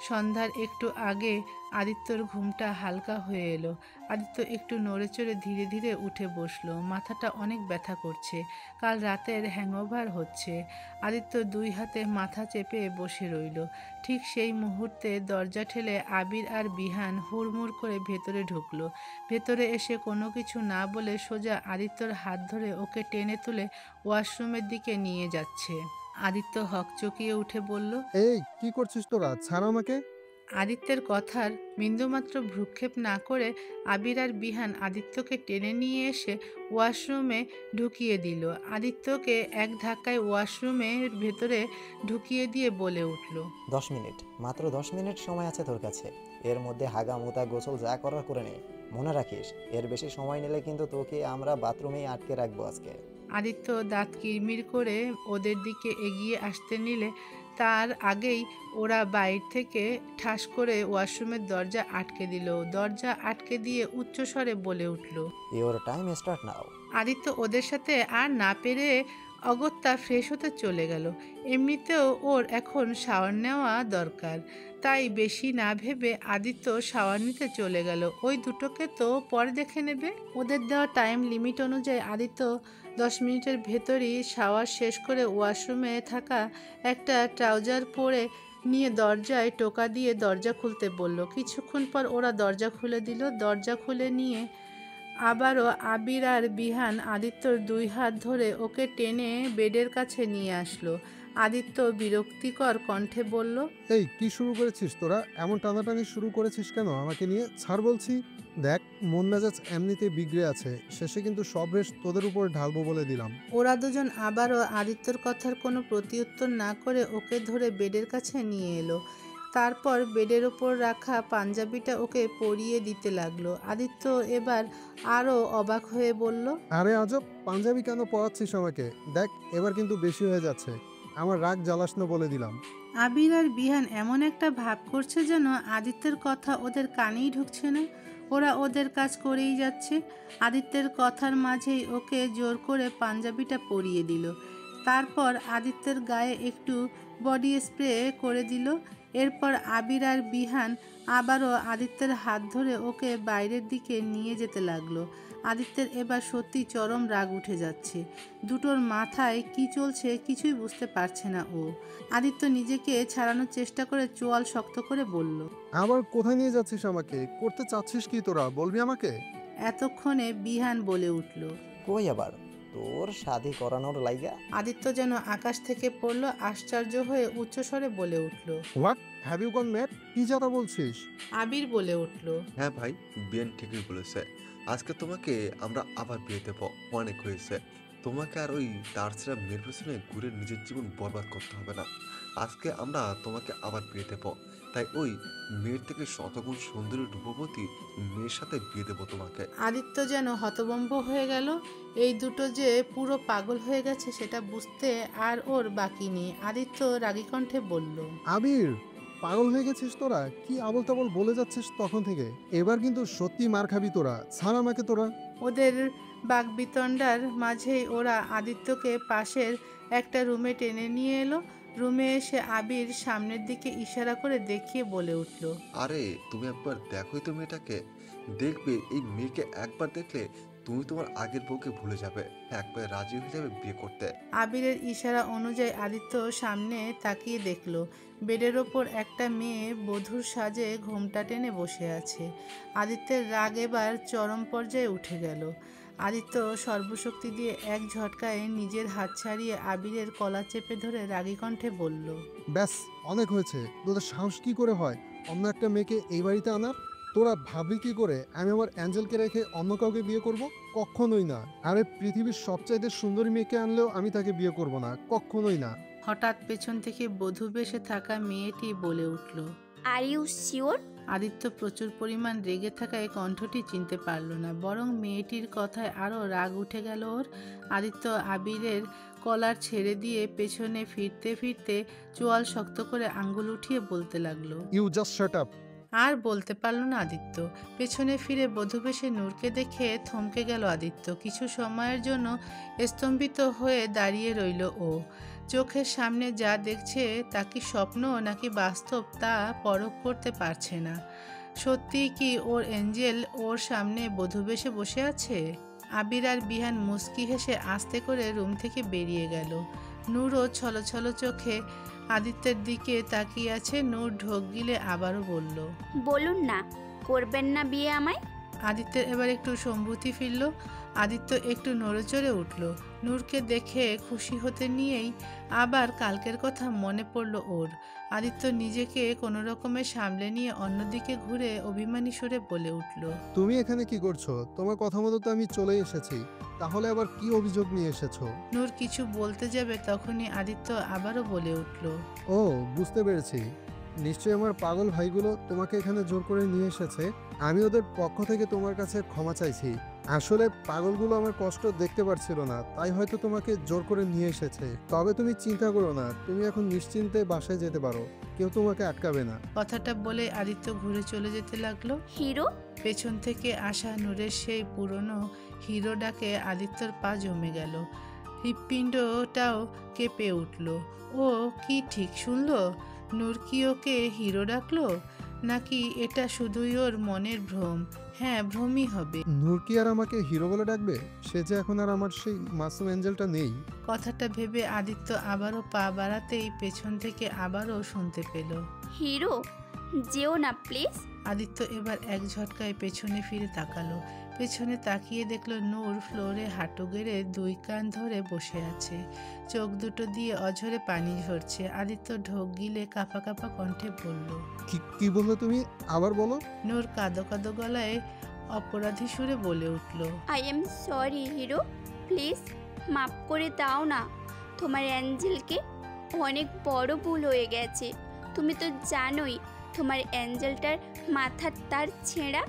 সন্ধ্যার একটু আগে আদিত্যর ঘুমটা হালকা হয়ে এলো। আদিত্য একটু নড়ে চড়ে ধীরে ধীরে উঠে বসলো। মাথাটা অনেক ব্যথা করছে, কাল রাতের হ্যাংওভার হচ্ছে। আদিত্য দুই হাতে মাথা চেপে বসে রইল। ঠিক সেই মুহূর্তে দরজা ঠেলে আবির আর বিহান হুড়মুড় করে ভেতরে ঢুকলো। ভেতরে এসে কোনো কিছু না বলে সোজা আদিত্যর হাত ধরে ওকে টেনে তুলে ওয়াশরুমের দিকে নিয়ে যাচ্ছে। আদিত্য হকচকিয়ে উঠে বলল। এই, কি করছিস তোরা? ছাড় আমাকে। আদিত্যের কথার বিন্দুমাত্র ভ্রুক্ষেপ না করে আবির আর বিহান আদিত্যকে টেনে নিয়ে এসে ওয়াশরুমে ঢুকিয়ে দিল। আদিত্যকে এক ধাক্কায় ওয়াশরুমের ভেতরে ঢুকিয়ে দিয়ে বলে উঠল, 10 মিনিট, মাত্র 10 মিনিট সময় আছে তোর কাছে। এর মধ্যে হাগা মুতা গোসল যা করার করে নে। মনে রাখিস, এর বেশি সময় নিলে কিন্তু তোকে আমরা বাথরুমেই আটকে রাখবো আজকে। আদিত্য দাঁত কিরমির করে ওদের দিকে এগিয়ে আসতে নিলে তার আগেই ওরা বাইরে থেকে ঠাস করে ওয়াশরুমের দরজা আটকে দিল। দরজা আটকে দিয়ে উচ্চস্বরে বলে উঠল, your time start now. Aditya ওদের সাথে আর না পেরে অগত্যা ফ্রেশ হতে চলে গেল। এমনিতেও ওর এখন শাওয়ার নেওয়া দরকার, তাই বেশি না ভেবে আদিত্য শাওয়ার নিতে চলে গেল। ওই দুটোকে তো পরে দেখে নেবে। ওদের দেওয়া টাইম লিমিট অনুযায়ী আদিত্য 10 মিনিটের ভেতরই শাওয়ার শেষ করে ওয়াশরুমে থাকা একটা ট্রাউজার পরে নিয়ে দরজায় টোকা দিয়ে দরজা খুলতে বলল। কিছুক্ষণ পর ওরা দরজা খুলে দিল। দরজা খুলে নিয়ে আবারও আবির আর বিহান আদিত্যর 2 হাত ধরে ওকে টেনে বেডের কাছে নিয়ে আসলো। আদিত্য বিরক্তিকর কণ্ঠে বলল, এই কি শুরু করেছিস তোরা? এমন টানাটানি শুরু করেছিস কেন আমাকে নিয়ে? ছাড় বলছি। দেখ, মন মেজাজ এমনিতে বিগড়ে আছে, শেষে কিন্তু সব রেশ তোদের উপর ঢালবো বলে দিলাম। ওরা দুজন আবারও আদিত্যর কথার কোনো প্রতিউত্তর না করে ওকে ধরে বেডের কাছে নিয়ে এলো। তারপর বেডের ওপর রাখা পাঞ্জাবিটা ওকে পরিয়ে দিতে লাগলো। আদিত্য এবার আরও অবাক হয়ে বলল, আরে আজব, পাঞ্জাবি কেন পরাচ্ছিস আমাকে? দেখ, এবার কিন্তু বেশি হয়ে যাচ্ছে। আমার রাগ জ্বালাস না বলে দিলাম। আবির আর বিহান এমন একটা ভাব করছে যেন আদিত্যের কথা ওদের কানেই ঢুকছে না। ওরা ওদের কাজ করেই যাচ্ছে। আদিত্যের কথার মাঝেই ওকে জোর করে পাঞ্জাবিটা পরিয়ে দিল। তারপর আদিত্যের গায়ে একটু বডি স্প্রে করে দিল। এরপর আবির আর বিহান আবারও আদিত্যের হাত ধরে ওকে বাইরের দিকে নিয়ে যেতে লাগলো। আদিত্যের এবার সত্যি চরম রাগ উঠে যাচ্ছে। দুটোর মাথায় কি চলছে কিছুই বুঝতে পারছে না ও। আদিত্য নিজেকে ছাড়ানোর চেষ্টা করে চোয়াল শক্ত করে বলল, আবার কোথায় নিয়ে যাচ্ছিস আমাকে? করতে চাচ্ছিস কি তোরা? বলবি আমাকে? এতক্ষণে বিহান বলে উঠল, কই আবার তোর শাদি করানোর লাইগা? আদিত্য যেন আকাশ থেকে পড়ল, আশ্চর্য হয়ে উচ্চস্বরে বলে উঠল, what have you gone mad? কি যাতা বলছিস? আবির বলে উঠল, হ্যাঁ ভাই, বিয়ান ঠিকই বলেছে। আজকে তোমাকে আমরা আবার বিয়ে দেবো। অনেক হয়েছে। তোমাকে আর ওই তারছাড়া মেয়ের পেছনে ঘুরে নিজের জীবন বরবাদ করতে হবে না। আজকে আমরা তোমাকে আবার বিয়ে দেবো। তাই ওই মেয়ের থেকে শতগুণ সুন্দরী রূপবতী মেয়ের সাথে বিয়ে দেবো তোমাকে। আদিত্য যেন হতভম্ব হয়ে গেল। এই দুটো যে পুরো পাগল হয়ে গেছে সেটা বুঝতে আর ওর বাকি নেই। আদিত্য রাগী কণ্ঠে বলল, আবির, পাগল হয়ে গেছিস তোরা? কি আবল তাবল বলে যাচ্ছিস তখন থেকে? এবার কিন্তু সত্যি মার খাবি তোরা। ছাড় আমাকে তোরা। ওদের বাকবিতণ্ডার মাঝেই ওরা আদিত্যকে পাশের একটা রুমে টেনে নিয়ে এলো। রুমে এসে আবির সামনের দিকে ইশারা করে দেখিয়ে বলে উঠল, আরে তুমি একবার দেখোই তো মেয়েটাকে। দেখবে এই মেয়েকে একবার দেখলে তুমি তোমার আগের বউকে ভুলে যাবে, একবার রাজি হয়ে যাবে বিয়ে করতে। আবিরের ইশারা অনুযায়ী আদিত্য সামনে তাকিয়ে দেখলো বেডের ওপর একটা মেয়ে বধূর সাজে ঘোমটা টেনে বসে আছে। আদিত্যের রাগ এবার চরম পর্যায়ে উঠে গেল। আদিত্য সর্বশক্তি দিয়ে এক ঝটকায় নিজের হাত ছাড়িয়ে আবিরের কলা চেপে ধরে রাগী কণ্ঠে বলল, ব্যাস, অনেক হয়েছে। তোদের সাহস কি করে হয় অন্য একটা মেয়েকে এই বাড়িতে আনার? তোরা ভাবলি কি করে আমি আমার অ্যাঞ্জেলকে রেখে অন্য কাউকে বিয়ে করব? কখনোই না। আরে পৃথিবীর সবচাইতে সুন্দরী মেয়েকে আনলেও আমি তাকে বিয়ে করব না, কখনোই না। হঠাৎ পেছন থেকে বধূ বেশে থাকা মেয়েটি বলে উঠল, আর ইউ শিওর? আদিত্য প্রচুর পরিমাণ রেগে থাকায় কণ্ঠটি চিনতে পারল না, বরং মেয়েটির কথায় আরও রাগ উঠে গেল ওর। আদিত্য আবিরের কলার ছেড়ে দিয়ে পেছনে ফিরতে ফিরতে চোয়াল শক্ত করে আঙ্গুল উঠিয়ে বলতে লাগলো, ইউ জাস্ট শাট আপ। আর বলতে পারল না আদিত্য। পেছনে ফিরে বধূবেশে নূরকে দেখে থমকে গেল আদিত্য। কিছু সময়ের জন্য স্তম্ভিত হয়ে দাঁড়িয়ে রইল ও। চোখের সামনে যা দেখছে তা কি স্বপ্ন নাকি বাস্তব তা পরখ করতে পারছে না। সত্যি কি ওর এঞ্জেল ওর সামনে বধূবেশে বসে আছে? আবির আর বিহান মুচকি হেসে আস্তে করে রুম থেকে বেরিয়ে গেল। নূরও ছলছল চোখে আদিত্যের দিকে তাকিয়ে আছে। নূর ঢোক গিলে আবারও বলল, বলুন না, করবেন না বিয়ে আমায়? আদিত্যের এবার একটু সম্ভূতি ফিরল। আদিত্য একটু নড়েচড়ে উঠল। নূরকে দেখে খুশি হতে নিয়েই আবার কালকের কথা মনে পড়ল ওর। আদিত্য নিজেকে কোনো রকমে সামলে নিয়ে অন্যদিকে ঘুরে অভিমানী সুরে বলে উঠল, তুমি এখানে কি করছো? তোমার কথা মতো তো আমি চলে এসেছি, তাহলে আবার কি অভিযোগ নিয়ে এসেছো? নূর কিছু বলতে যাবে তখনই আদিত্য আবারও বলে উঠল, ও, বুঝতে পেরেছি। নিশ্চয়ই আমার পাগল ভাইগুলো তোমাকে এখানে জোর করে নিয়ে এসেছে। আমি ওদের পক্ষ থেকে তোমার কাছে ক্ষমা চাইছি। আসলে পাগলগুলো আমার কষ্ট দেখতে পারছিল না, তাই হয়তো তোমাকে জোর করে নিয়ে এসেছে। তবে তুমি চিন্তা করো না, তুমি এখন নিশ্চিন্তে বাসায় যেতে পারো, কেউ তোমাকে আটকাবে না। কথাটা বলে আদিত্য ঘুরে চলে যেতে লাগলো। হিরো, পেছন থেকে আসা নূরের সেই পুরনো হিরো ডাকে আদিত্যর পা জমে গেল। হৃৎপিণ্ডটাও কেঁপে উঠল। ও কি ঠিক শুনলো? নূর কি ওকে হিরো ডাকলো, নাকি এটা শুধুই ওর মনের ভ্রম? হ্যাঁ, ভ্রমই হবে। নূর কি আর আমাকে হিরো বলে ডাকবে? সে যে এখন আর আমার সেই মাসুম অ্যাঞ্জেলটা নেই। কথাটা ভেবে আদিত্য আবারও পা বাড়াতেই পেছন থেকে আবারও শুনতে পেল, হিরো যেও না প্লিজ। আদিত্য এবার এক ঝটকায় পেছনে ফিরে তাকালো। পেছনে তাকিয়ে দেখলো নূর ফ্লোরে হাঁটু গেড়ে দুই কান ধরে বসে আছে। চোখ দুটো দিয়ে অঝরে পানি ঝরছে। আদিত্য ঢোক গিলে কাঁপা কাঁপা কণ্ঠে বলল, কি বললো তুমি? আবার বলো। নূর কাঁদো কাঁদো গলায় অপরাধী সুরে বলে উঠল, I am sorry hero, please মাফ করে দাও না। তোমার অ্যাঞ্জেলকে অনেক বড় ভুল হয়ে গেছে। তুমি তো জানোই তোমার অ্যাঞ্জেলটার মাথার তার ছেঁড়া,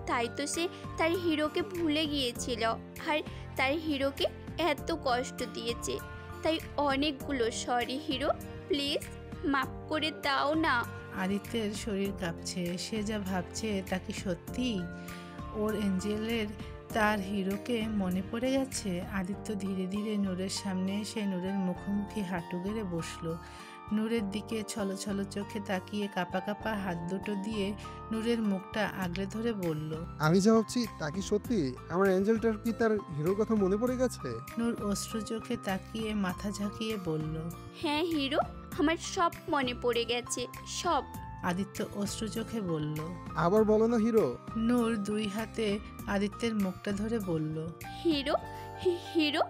তাই তো সে তার হিরোকে ভুলে গিয়েছিল আর তার হিরোকে এত কষ্ট দিয়েছে। তাই অনেকগুলো সরি হিরো, প্লিজ মাফ করে দাও না। আদিত্যের শরীর কাঁপছে। সে যা ভাবছে তা কি সত্যি? ওর এঞ্জেলের তার হিরোকে মনে পড়ে গেছে। আদিত্য ধীরে ধীরে নূরের সামনে এসে নূরের মুখোমুখি হাঁটু গেড়ে বসলো। নূরের দিকে ছলো ছলো চোখে তাকিয়ে কাঁপা কাঁপা হাত দুটো দিয়ে নূরের মুখটা আগলে ধরে বলল, আমি যা ভাবছি তা কি সত্যি? আমার অ্যাঞ্জেলটার কি তার হিরোর কথা মনে পড়ে গেছে? নূর অশ্রু চোখে তাকিয়ে মাথা ঝাঁকিয়ে বলল, হ্যাঁ হিরো, আমার সব মনে পড়ে গেছে, সব। আদিত্য অশ্রু চোখে বলল, আবার বলো না হিরো। নূর দুই হাতে আদিত্যের মুখটা ধরে বলল, হিরো, হিরো,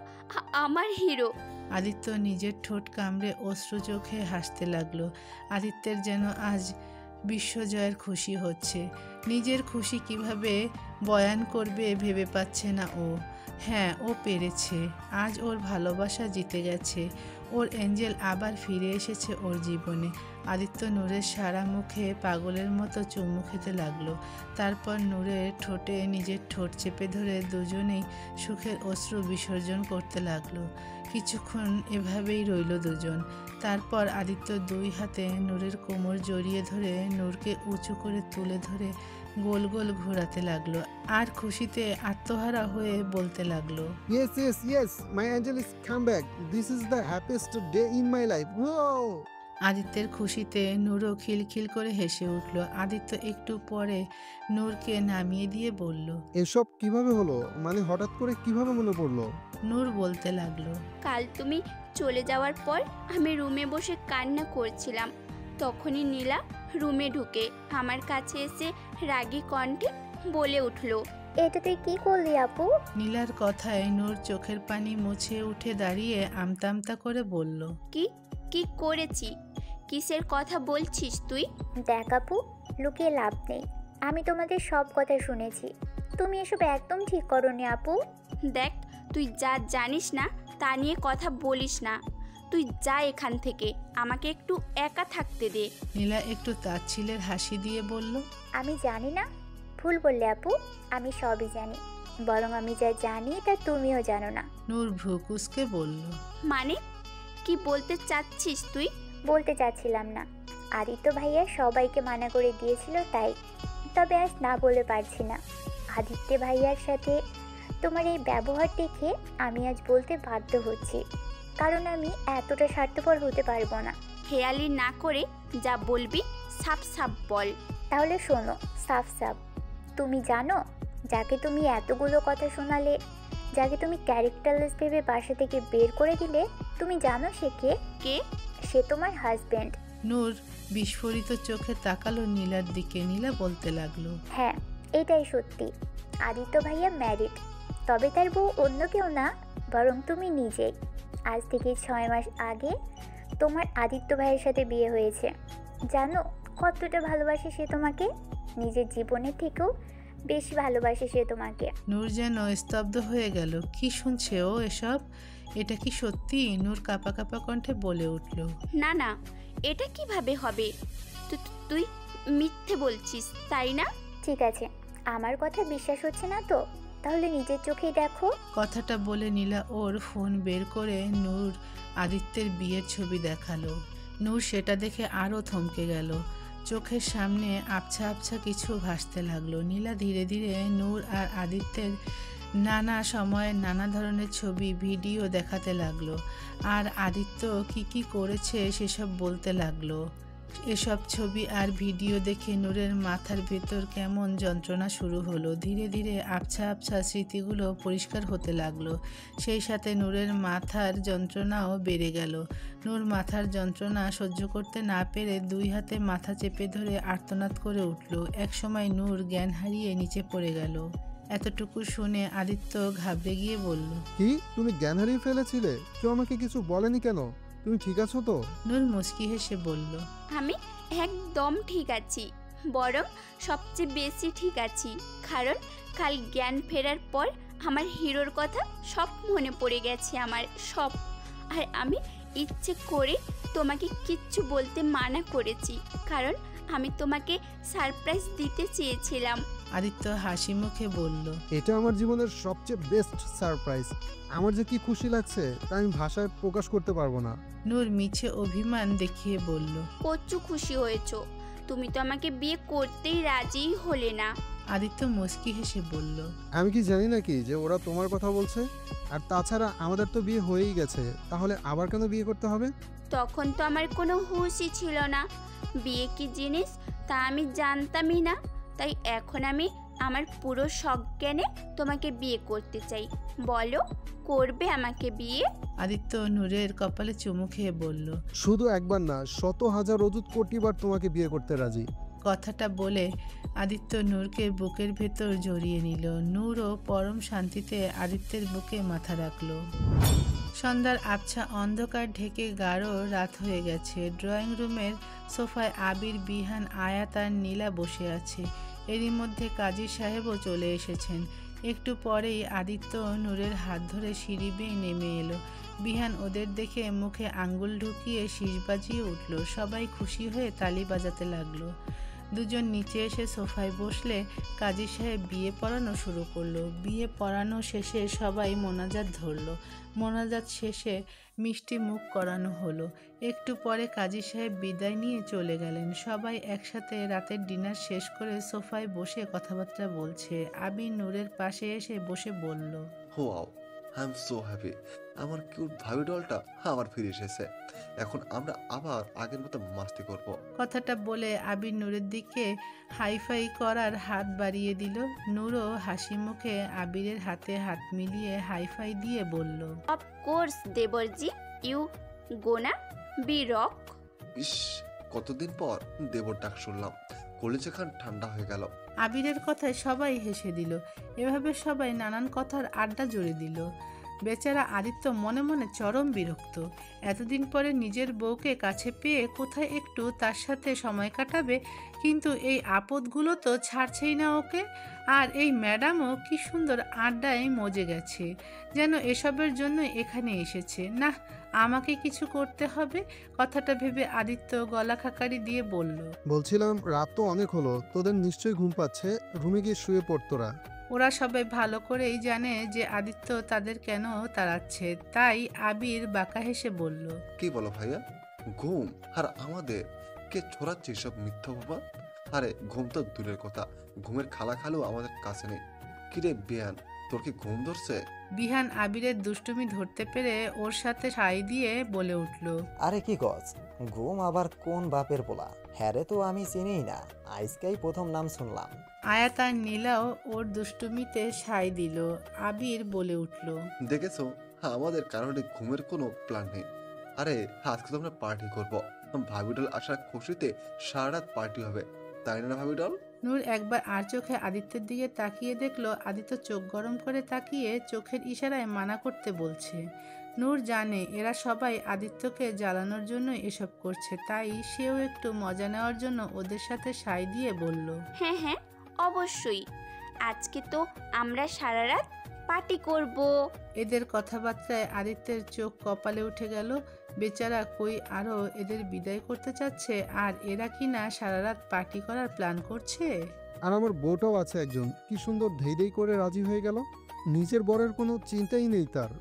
আমার হিরো। আদিত্য নিজের ঠোঁট কামড়ে অশ্রু চোখে হাসতে লাগলো। আদিত্যের যেন আজ বিশ্বজয়ের খুশি হচ্ছে। নিজের খুশি কিভাবে বয়ান করবে ভেবে পাচ্ছে না ও। হ্যাঁ, ও পেরেছে। আজ ওর ভালোবাসা জিতে গেছে। ওর এঞ্জেল আবার ফিরে এসেছে ওর জীবনে। আদিত্য নূরের সারা মুখে পাগলের মতো চুমু খেতে লাগলো। তারপর নূরের ঠোঁটে নিজের ঠোঁট চেপে ধরে দুজনেই সুখের অশ্রু বিসর্জন করতে লাগলো। কিছুক্ষণ এভাবেই রইল দুজন। তারপর আদিত্য দুই হাতে নূরের কোমর জড়িয়ে ধরে নূরকে উঁচু করে তুলে ধরে গোল গোল ঘোরাতে লাগলো আর খুশিতে আত্মহারা হয়ে বলতে লাগলো, Yes, yes, yes, my angel is come back. This is the happiest day in my life. Whoa! আদিত্যের খুশিতে নূরও খিলখিল করে হেসে উঠল। আদিত্য একটু পরে নূরকে নামিয়ে দিয়ে বলল, এসব কিভাবে হলো? মানে হঠাৎ করে কিভাবে মনে পড়লো? নূর বলতে লাগলো, কাল তুমি চলে যাওয়ার পর আমি রুমে বসে কান্না করছিলাম। তখনই নীলা রুমে ঢুকে আমার কাছে এসে রাগী কণ্ঠে বলে উঠলো, এটা তুই কি করলি আপু? নীলার কথায় নূর চোখের পানি মুছে উঠে দাঁড়িয়ে আমতা আমতা করে বলল, কি কি করেছি? কিসের কথা বলছিস তুই? দেখ আপু, লুকিয়ে লাভ নেই, আমি তোমাদের সব কথা শুনেছি। তুমি এসব একদম ঠিক করোনি আপু। দেখ, তুই যা জানিস না তা নিয়ে কথা বলিস না। তুই যা এখান থেকে, আমাকে একটু একা থাকতে দে। নীলা একটু তাচ্ছিলের হাসি দিয়ে বলল, আমি জানি না, ভুল বললে আপু, আমি সবই জানি। বরং আমি যা জানি তা তুমিও জানো না। নূর ভ্রু কুঁচকে বলল, মানে কি বলতে চাচ্ছিস তুই? বলতে চাচ্ছিলাম না, আদিত্য ভাইয়া সবাইকে মানা করে দিয়েছিল তাই। তবে আজ না বলে পারছি না। আদিত্য ভাইয়ার সাথে তোমার এই ব্যবহার দেখে আমি আজ বলতে বাধ্য হচ্ছি, কারণ আমি এতটা স্বার্থপর হতে পারবো না। হেয়ালি না করে যা বলবি সাপ সাপ বল। তাহলে শোনো সাফ সাফ, তুমি জানো যাকে তুমি এতগুলো কথা শোনালে, যাকে তুমি ক্যারেক্টারলেস ভেবে বাসা থেকে বের করে দিলে, তুমি জানো সে কে? কে? সে তোমার হাজবেন্ড। নূর বিস্ফোরিত চোখে তাকালো নীলার দিকে। নীলা বলতে লাগলো, হ্যাঁ, এটাই সত্যি। আদিত্য ভাইয়া ম্যারিড, তবে তার বউ অন্য কেউ না, বরং তুমি নিজেই। আজ থেকে 6 মাস আগে তোমার আদিত্য ভাইয়ের সাথে বিয়ে হয়েছে। জানো কতটা ভালোবাসে সে তোমাকে, নিজের জীবনের থেকেও বেশি ভালোবাসে সে তোমাকে। নূর যেন স্তব্ধ হয়ে গেল। কি শুনছে ও এসব? এটা কি সত্যি? নূর কাঁপা কাঁপা কণ্ঠে বলে উঠল, না না, এটা কিভাবে হবে? তুই মিথ্যে বলছিস তাই না? ঠিক আছে, আমার কথা বিশ্বাস হচ্ছে না তো তাহলে নিজের চোখেই দেখো। কথাটা বলে নীলা ওর ফোন বের করে নূর আদিত্যের বিয়ের ছবি দেখালো। নূর সেটা দেখে আরও থমকে গেল। চোখের সামনে আবছা আবছা কিছু ভাসতে লাগলো। নীলা ধীরে ধীরে নূর আর আদিত্যের নানা সময়ের নানা ধরনের ছবি ভিডিও দেখাতে লাগলো। আর আদিত্য কি করেছে সেসব বলতে লাগলো। এসব ছবি আর ভিডিও দেখে নূরের মাথার ভেতর কেমন যন্ত্রণা শুরু হলো। ধীরে ধীরে আবছা আবছা স্মৃতিগুলো পরিষ্কার হতে লাগলো। সেই সাথে নূরের মাথার যন্ত্রণাও বেড়ে গেল। নূর মাথার যন্ত্রণা সহ্য করতে না পেরে 2 হাতে মাথা চেপে ধরে আর্তনাদ করে উঠল। একসময় নূর জ্ঞান হারিয়ে নিচে পড়ে গেল। এতটুকু শুনে আদিত্য ঘাবড়ে গিয়ে বলল, কি তুমি জ্ঞান হারিয়ে ফেলেছিলে? কেউ আমাকে কিছু বলেনি কেন? তুমি ঠিক আছো তো? নূর মুচকি হেসে বলল, আমি একদম ঠিক আছি, বরং সবচেয়ে বেশি ঠিক আছি। কারণ কাল জ্ঞান ফেরার পর আমার হিরোর কথা সব মনে পড়ে গেছে, আমার সব। আর আমি ইচ্ছে করে তোমাকে কিচ্ছু বলতে মানা করেছি, কারণ আমি তোমাকে সারপ্রাইজ দিতে চেয়েছিলাম। আদিত্য হাসি মুখে বলল, এটা আমার জীবনের সবচেয়ে বেস্ট সারপ্রাইজ। আমার যে কি খুশি লাগছে তা আমি ভাষায় প্রকাশ করতে পারবো না। নূর মিছে অভিমান দেখিয়ে বলল, কচ্ছু খুশি হয়েছো, তুমি তো আমাকে বিয়ে করতেই রাজিই হলে না। আদিত্য মুচকি হেসে বলল, আমি কি জানি নাকি যে ওরা তোমার কথা বলছে? আর তাছাড়া আমাদের তো বিয়ে হয়েই গেছে, তাহলে আবার কেন বিয়ে করতে হবে? তখন তো আমার কোনো হুঁশই ছিল না, বিয়ে কি জিনিস তা আমি জানতামই না। তাই এখন আমি আমার পুরো সজ্ঞানে তোমাকে বিয়ে করতে চাই। বলো, করবে আমাকে বিয়ে? আদিত্য নূরের কপালে চুমু খেয়ে বলল, শুধু একবার না, শত হাজার অযুত কোটিবার তোমাকে বিয়ে করতে রাজি। কথাটা বলে আদিত্য নূরকে বুকের ভেতর জড়িয়ে নিল। নূরও পরম শান্তিতে আদিত্যের বুকে মাথা রাখল। সন্ধ্যার আবছা অন্ধকার ঢেকে গাঢ় রাত হয়ে গেছে। ড্রয়িং রুমের সোফায় আবির, বিহান, আয়াত আর নীলা বসে আছে। এরই মধ্যে কাজী সাহেবও চলে এসেছেন। একটু পরেই আদিত্য নূরের হাত ধরে সিঁড়ি বেয়ে নেমে এলো। বিহান ওদের দেখে মুখে আঙ্গুল ঢুকিয়ে শীষ বাজিয়ে উঠল। সবাই খুশি হয়ে তালি বাজাতে লাগলো। দুজন নিচে এসে সোফায় বসলে কাজী সাহেব বিয়ে পড়ানো শুরু করলো। বিয়ে পড়ানো শেষে সবাই মোনাজাত ধরলো। মোনাজাত শেষে মিষ্টি মুখ করানো হলো। একটু পরে কাজী সাহেব বিদায় নিয়ে চলে গেলেন। সবাই একসাথে রাতের ডিনার শেষ করে সোফায় বসে কথাবার্তা বলছে। আবির নূরের পাশে এসে বসে বলল, wow, I am so happy. আমার কিউট ভাবি ডলটা আবার ফিরে এসেছে। এখন আমরা আবার আগের মতো মাস্তি করব। কথাটা বলে আবির নূরের দিকে হাইফাই করার হাত বাড়িয়ে দিল। নূরও হাসি মুখে আবিরের হাতে হাত মিলিয়ে হাইফাই দিয়ে বলল, অফ কোর্স দেবরজি, ইউ গোনা বি রক। ইস, কতদিন পর দেবর ডাক শুনলাম, কলেজে খান ঠান্ডা হয়ে গেল। আবিরের কথায় সবাই হেসে দিল। এভাবে সবাই নানান কথার আড্ডা জুড়ে দিল। বেচারা আদিত্য মনে মনে চরম বিরক্ত। এতদিন পরে নিজের বউকে কাছে পেয়ে কোথায় একটু তার সাথে সময় কাটাবে, কিন্তু এই আপদগুলো তো ছাড়ছেই না ওকে। আর এই ম্যাডামও কি সুন্দর আড্ডায় মজে গেছে, যেন এসবের জন্য এখানে এসেছে। না, আমাকে কিছু করতে হবে। কথাটা ভেবে আদিত্য গলা খাকারি দিয়ে বলল, বলছিলাম রাত তো অনেক হলো, তোদের নিশ্চয়ই ঘুম পাচ্ছে, রুমে গিয়ে শুয়ে পড় তোরা। ওরা সবাই ভালো করেই জানে যে আদিত্য তাদের কেন তাড়াচ্ছে, তাই আবির বাঁকা হেসে বলল, কি বলো ভাইয়া, ঘুম? আর আমাদের কে ছড়াচ্ছে সব মিথ্যা বাবা? আরে ঘুম তো দূরের কথা, ঘুমের খালা খালু আমাদের কাছে নেই। কিরে বিয়ান, তোর কি ঘুম ধরছে? বিহান আবিরের দুষ্টুমি ধরতে পেরে ওর সাথে সাই দিয়ে বলে উঠল, আরে কি গজ, ঘুম আবার কোন বাপের পোলা? হ্যারে তো আমি চিনিই না, আজকেই প্রথম নাম শুনলাম। আয়াত আর নীলাও ওর দুষ্টুমিতে সাই দিল। আবির বলে উঠল, দেখেছো, আমাদের কারণে ঘুমের কোনো প্ল্যান নেই। আরে আজকে তো আমরা পার্টি করবো, ভাবিডল আসার খুশিতে সারা রাত পার্টি হবে। তাই না ভাবি ডল? নূর একবার আর চোখে আদিত্যের দিকে তাকিয়ে দেখলো আদিত্য চোখ গরম করে তাকিয়ে চোখের ইশারায় মানা করতে বলছে। নূর জানে এরা সবাই আদিত্যকে জ্বালানোর জন্য এসব করছে, তাই সেও একটু মজা নেওয়ার জন্য ওদের সাথে সায় দিয়ে বলল, হ্যাঁ হ্যাঁ অবশ্যই, আজকে তো আমরা সারা রাত পার্টি করব। এদের কথাবার্তায় আদিত্যের চোখ কপালে উঠে গেল। বেচারা কই আরও এদের বিদায় করতে চাচ্ছে, আর এরা কি না সারা রাত পার্টি করার প্ল্যান করছে। আর আমার বউটাও আছে একজন, কি সুন্দর ধেই করে রাজি হয়ে গেল। নিজের বরের কোনো চিন্তাই নেই তার।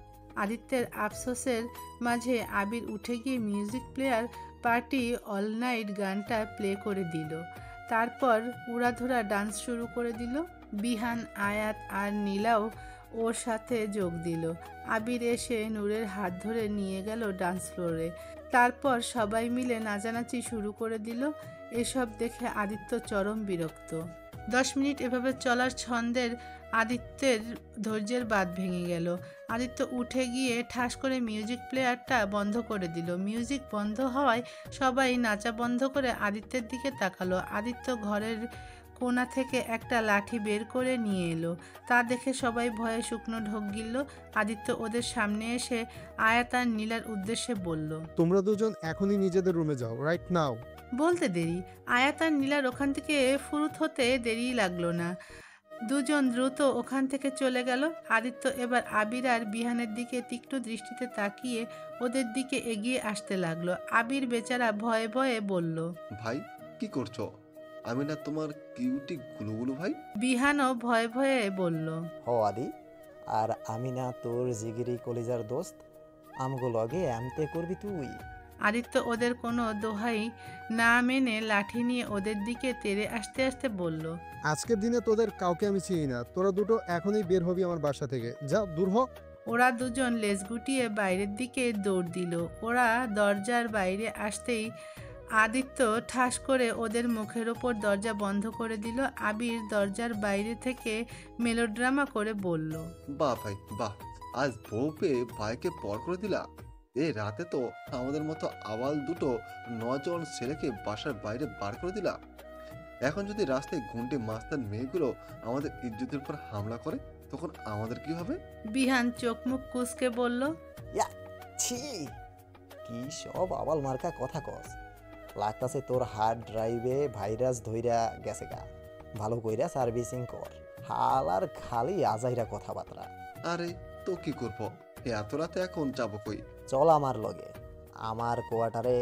আদিত্যের আফসোসের মাঝে আবির উঠে গিয়ে music player party all night গানটা প্লে করে দিল। তারপর উড়াধুরা ডান্স শুরু করে দিল। বিহান, আয়াত আর নীলাও ওর সাথে যোগ দিল। আবির এসে নূরের হাত ধরে নিয়ে গেল ডান্স ফ্লোরে। তারপর সবাই মিলে নাচানাচি শুরু করে দিল। এসব দেখে আদিত্য চরম বিরক্ত। 10 মিনিট এভাবে চলার ছন্দের আদিত্যের ধৈর্যের বাঁধ ভেঙে গেল। আদিত্য উঠে গিয়ে ঠাস করে মিউজিক প্লেয়ারটা বন্ধ করে দিল। মিউজিক বন্ধ হওয়ায় সবাই নাচা বন্ধ করে আদিত্যের দিকে তাকালো। আদিত্য ঘরের কোণা থেকে একটা লাঠি বের করে নিয়ে এলো। তা দেখে সবাই ভয়ে শুকনো ঢোক গিলল। আদিত্য ওদের সামনে এসে আয়াত আর নীলার উদ্দেশ্যে বলল, তোমরা দুজন এখনই নিজেদের রুমে যাও, রাইট নাও। বলতে দেরি আয়াত আর নীলার ওখান থেকে ফুরুত হতে দেরি লাগলো না। দুজন দ্রুত ওখান থেকে চলে গেল। আদিত্য এবার আবির আর বিহানের দিকে তীক্ষ্ণ দৃষ্টিতে তাকিয়ে ওদের দিকে এগিয়ে আসতে লাগলো। আবির বেচারা ভয়ে ভয়ে বলল, ভাই কি করছো? আমি না তোমার কিউটি গুলুগুলু ভাই? বিহানও ভয়ে ভয়ে বলল, হ আদি, আর আমি না তোর জিগিরি কলিজার দোস্ত, আমগো লগে আমতে করবি তুই। আদিত্য ওদের কোনো দোহাই না মেনে লাঠি নিয়ে ওদের দিকে তেড়ে আসতে আসতে বলল, আজকের দিনে তোদের কাউকে আমি চিনি না, তোরা দুটো এখনই বের হবি আমার বাসা থেকে, যা দূর হ। ওরা দুজন লেজ গুটিয়ে বাইরের দিকে দৌড় দিল। ওরা দরজার বাইরে আসতেই আদিত্য ঠাস করে ওদের মুখের ওপর দরজা বন্ধ করে দিল। আবির দরজার বাইরে থেকে মেলোড্রামা করে বলল, বাহ ভাই বাহ, আজ বউ পেয়ে ভাইকে পর করে দিলা। এই রাতে তো আমাদের মতো আওয়াল দুটো নজন ছেলেকে বাসার বাইরে বার করে দিলা। এখন যদি রাস্তায় গুন্ডে মাস্তান মেয়েগুলো আমাদের ইজ্জতের উপর হামলা করে, তখন আমাদের কি হবে? বিহান চোখ মুখ কুঁচকে বলল, ইয়া ছি, কি সব আবাল মার্কা কথা কস। লাগতাছে তোর হার্ড ড্রাইভে ভাইরাস ধইরা গেছে গা, ভালো কইরা সার্ভিসিং কর। হাল আর খালি আজাইরা কথাবার্তা। আরে তো কি করবো, এত রাতে এখন যাবো কই? চল আমার লগে, আমার কোয়ার্টারে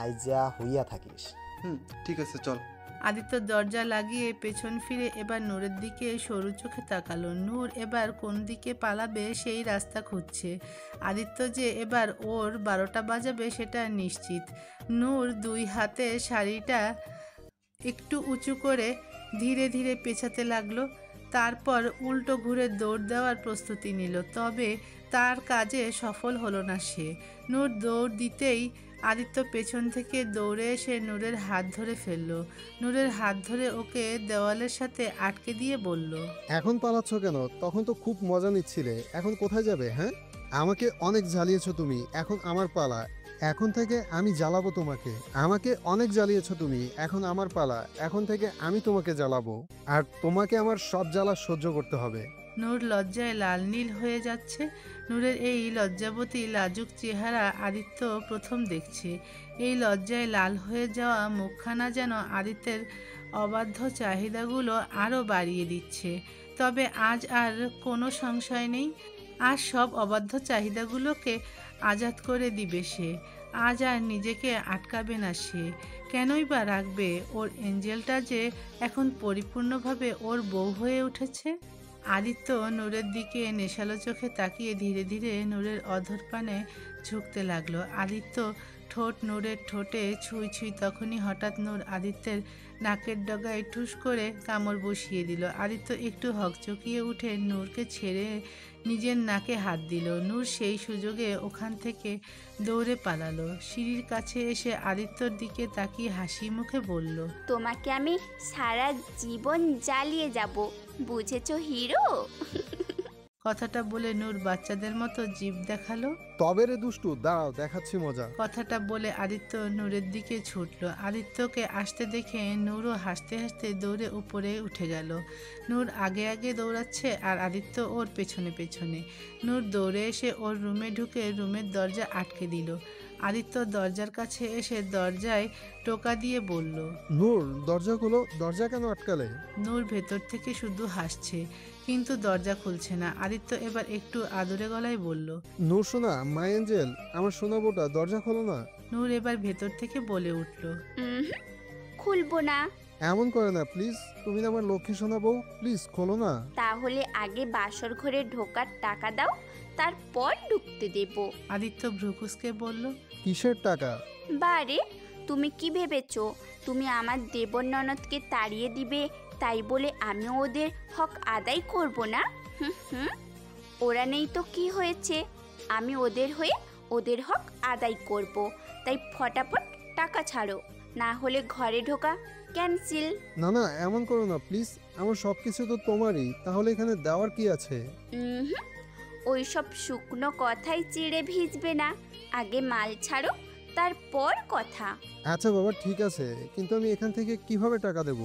আইজা হইয়া থাকিস। ঠিক আছে চল। আদিত্য দরজা লাগিয়ে পেছন ফিরে এবার নূরের দিকে সরু চোখে তাকালো। নূর এবার কোন দিকে পালাবে সেই রাস্তা খুঁজছে। আদিত্য যে এবার ওর 12টা বাজাবে সেটা নিশ্চিত। নূর 2 হাতে শাড়িটা একটু উঁচু করে ধীরে ধীরে পেছাতে লাগলো। তারপর উল্টো ঘুরে দৌড় দেওয়ার প্রস্তুতি নিল। তবে তার কাজে সফল হলো না সে। নূর দৌড় দিতেই আদিত্য পেছন থেকে দৌড়ে এসে নূরের হাত ধরে ফেলল। নূরের হাত ধরে ওকে দেওয়ালের সাথে আটকে দিয়ে বলল, এখন পালাচ্ছ কেন? তখন তো খুব মজা নিচ্ছিলে, এখন কোথায় যাবে? হ্যাঁ, আমাকে অনেক জ্বালিয়েছো তুমি, এখন আমার পালা। এখন থেকে আমি জ্বালাবো তোমাকে। আমাকে অনেক জ্বালিয়েছো তুমি, এখন আমার পালা। এখন থেকে আমি তোমাকে জ্বালাবো, আর তোমাকে আমার সব জ্বালা সহ্য করতে হবে। নূর লজ্জায় লাল নীল হয়ে যাচ্ছে। নূরের এই লজ্জাবতী লাজুক চেহারা আদিত্য প্রথম দেখছে। এই লজ্জায় লাল হয়ে যাওয়া মুখখানা যেন আদিত্যের অবাধ্য চাহিদাগুলো আরও বাড়িয়ে দিচ্ছে। তবে আজ আর কোনো সংশয় নেই, আজ সব অবাধ্য চাহিদাগুলোকে আজাদ করে দিবে সে। আজ আর নিজেকে আটকাবে না সে। কেনই বা রাখবে ওর এঞ্জেলটা যে এখন পরিপূর্ণভাবে ওর বউ হয়ে উঠেছে। আদিত্য নূরের দিকে নেশালো চোখে তাকিয়ে ধীরে ধীরে নূরের অধর পানে ঝুঁকতে লাগলো। আদিত্য ঠোঁট নূরের ঠোঁটে ছুঁই ছুঁই, তখনই হঠাৎ নূর আদিত্যের নাকের ডগায় ঠুস করে কামড় বসিয়ে দিল। আদিত্য একটু হকচকিয়ে উঠে নূরকে ছেড়ে নিজের নাকে হাত দিল। নূর সেই সুযোগে ওখান থেকে দৌড়ে পালালো। সিঁড়ির কাছে এসে আদিত্যর দিকে তাকিয়ে হাসি মুখে বলল, তোমাকে আমি সারা জীবন জ্বালিয়ে যাব, বুঝেছো হিরো? কথাটা বলে নূর বাচ্চাদের মতো জিভ দেখালো। তবে রে দুষ্টু, দাঁড়াও দেখাচ্ছি মজা। কথাটা বলে আদিত্য নূরের দিকে ছুটলো। আদিত্যকে আসতে দেখে নূরও হাসতে হাসতে দৌড়ে উপরে উঠে গেল। নূর আগে আগে দৌড়াচ্ছে আর আদিত্য ওর পেছনে পেছনে। নূর দৌড়ে এসে ওর রুমে ঢুকে রুমের দরজা আটকে দিল। আদিত্য দরজার কাছে এসে দরজায় টোকা দিয়ে বলল, নূর দরজা খুলো। দরজা কেন আটকালে? নূর ভেতর থেকে শুধু হাসছে, কিন্তু দরজা খুলছে না। আদিত্য এবার একটু আদুরে গলায় বলল, নূর সোনা, মাই এঞ্জেল, আমার সোনা বোটা, দরজা খোলো না। নূর এবার ভেতর থেকে বলে উঠল, খুলবো না। এমন করে না প্লিজ, তুমি না আমার লক্ষ্মী সোনা বউ, প্লিজ খোলো না। তাহলে আগে বাসর ঘরে ঢোকার টাকা দাও, তারপর ঢুকতে দেব। আদিত্য ভ্রুকুসকে বলল, কিসের টাকা? বারে, তুমি কি ভেবেছো তুমি আমার দেবর ননদকে তাড়িয়ে দিবে তাই বলে আমি ওদের হক আদায় করব না? হুম, ওরা নেই তো কি হয়েছে, আমি ওদের হয়ে ওদের হক আদায় করব। তাই ফটাফট টাকা ছাড়ো, না হলে ঘরে ঢোকা ক্যান্সেল। না না, এমন করো না প্লিজ, আমার সব কিছু তো তোমারই, তাহলে এখানে দেওয়ার কি আছে? ওই সব শুকনো কথাই চিড়ে ভিজবে না, আগে মাল ছাড়ো তারপর কথা। আচ্ছা বাবা ঠিক আছে, কিন্তু আমি এখান থেকে কিভাবে টাকা দেব?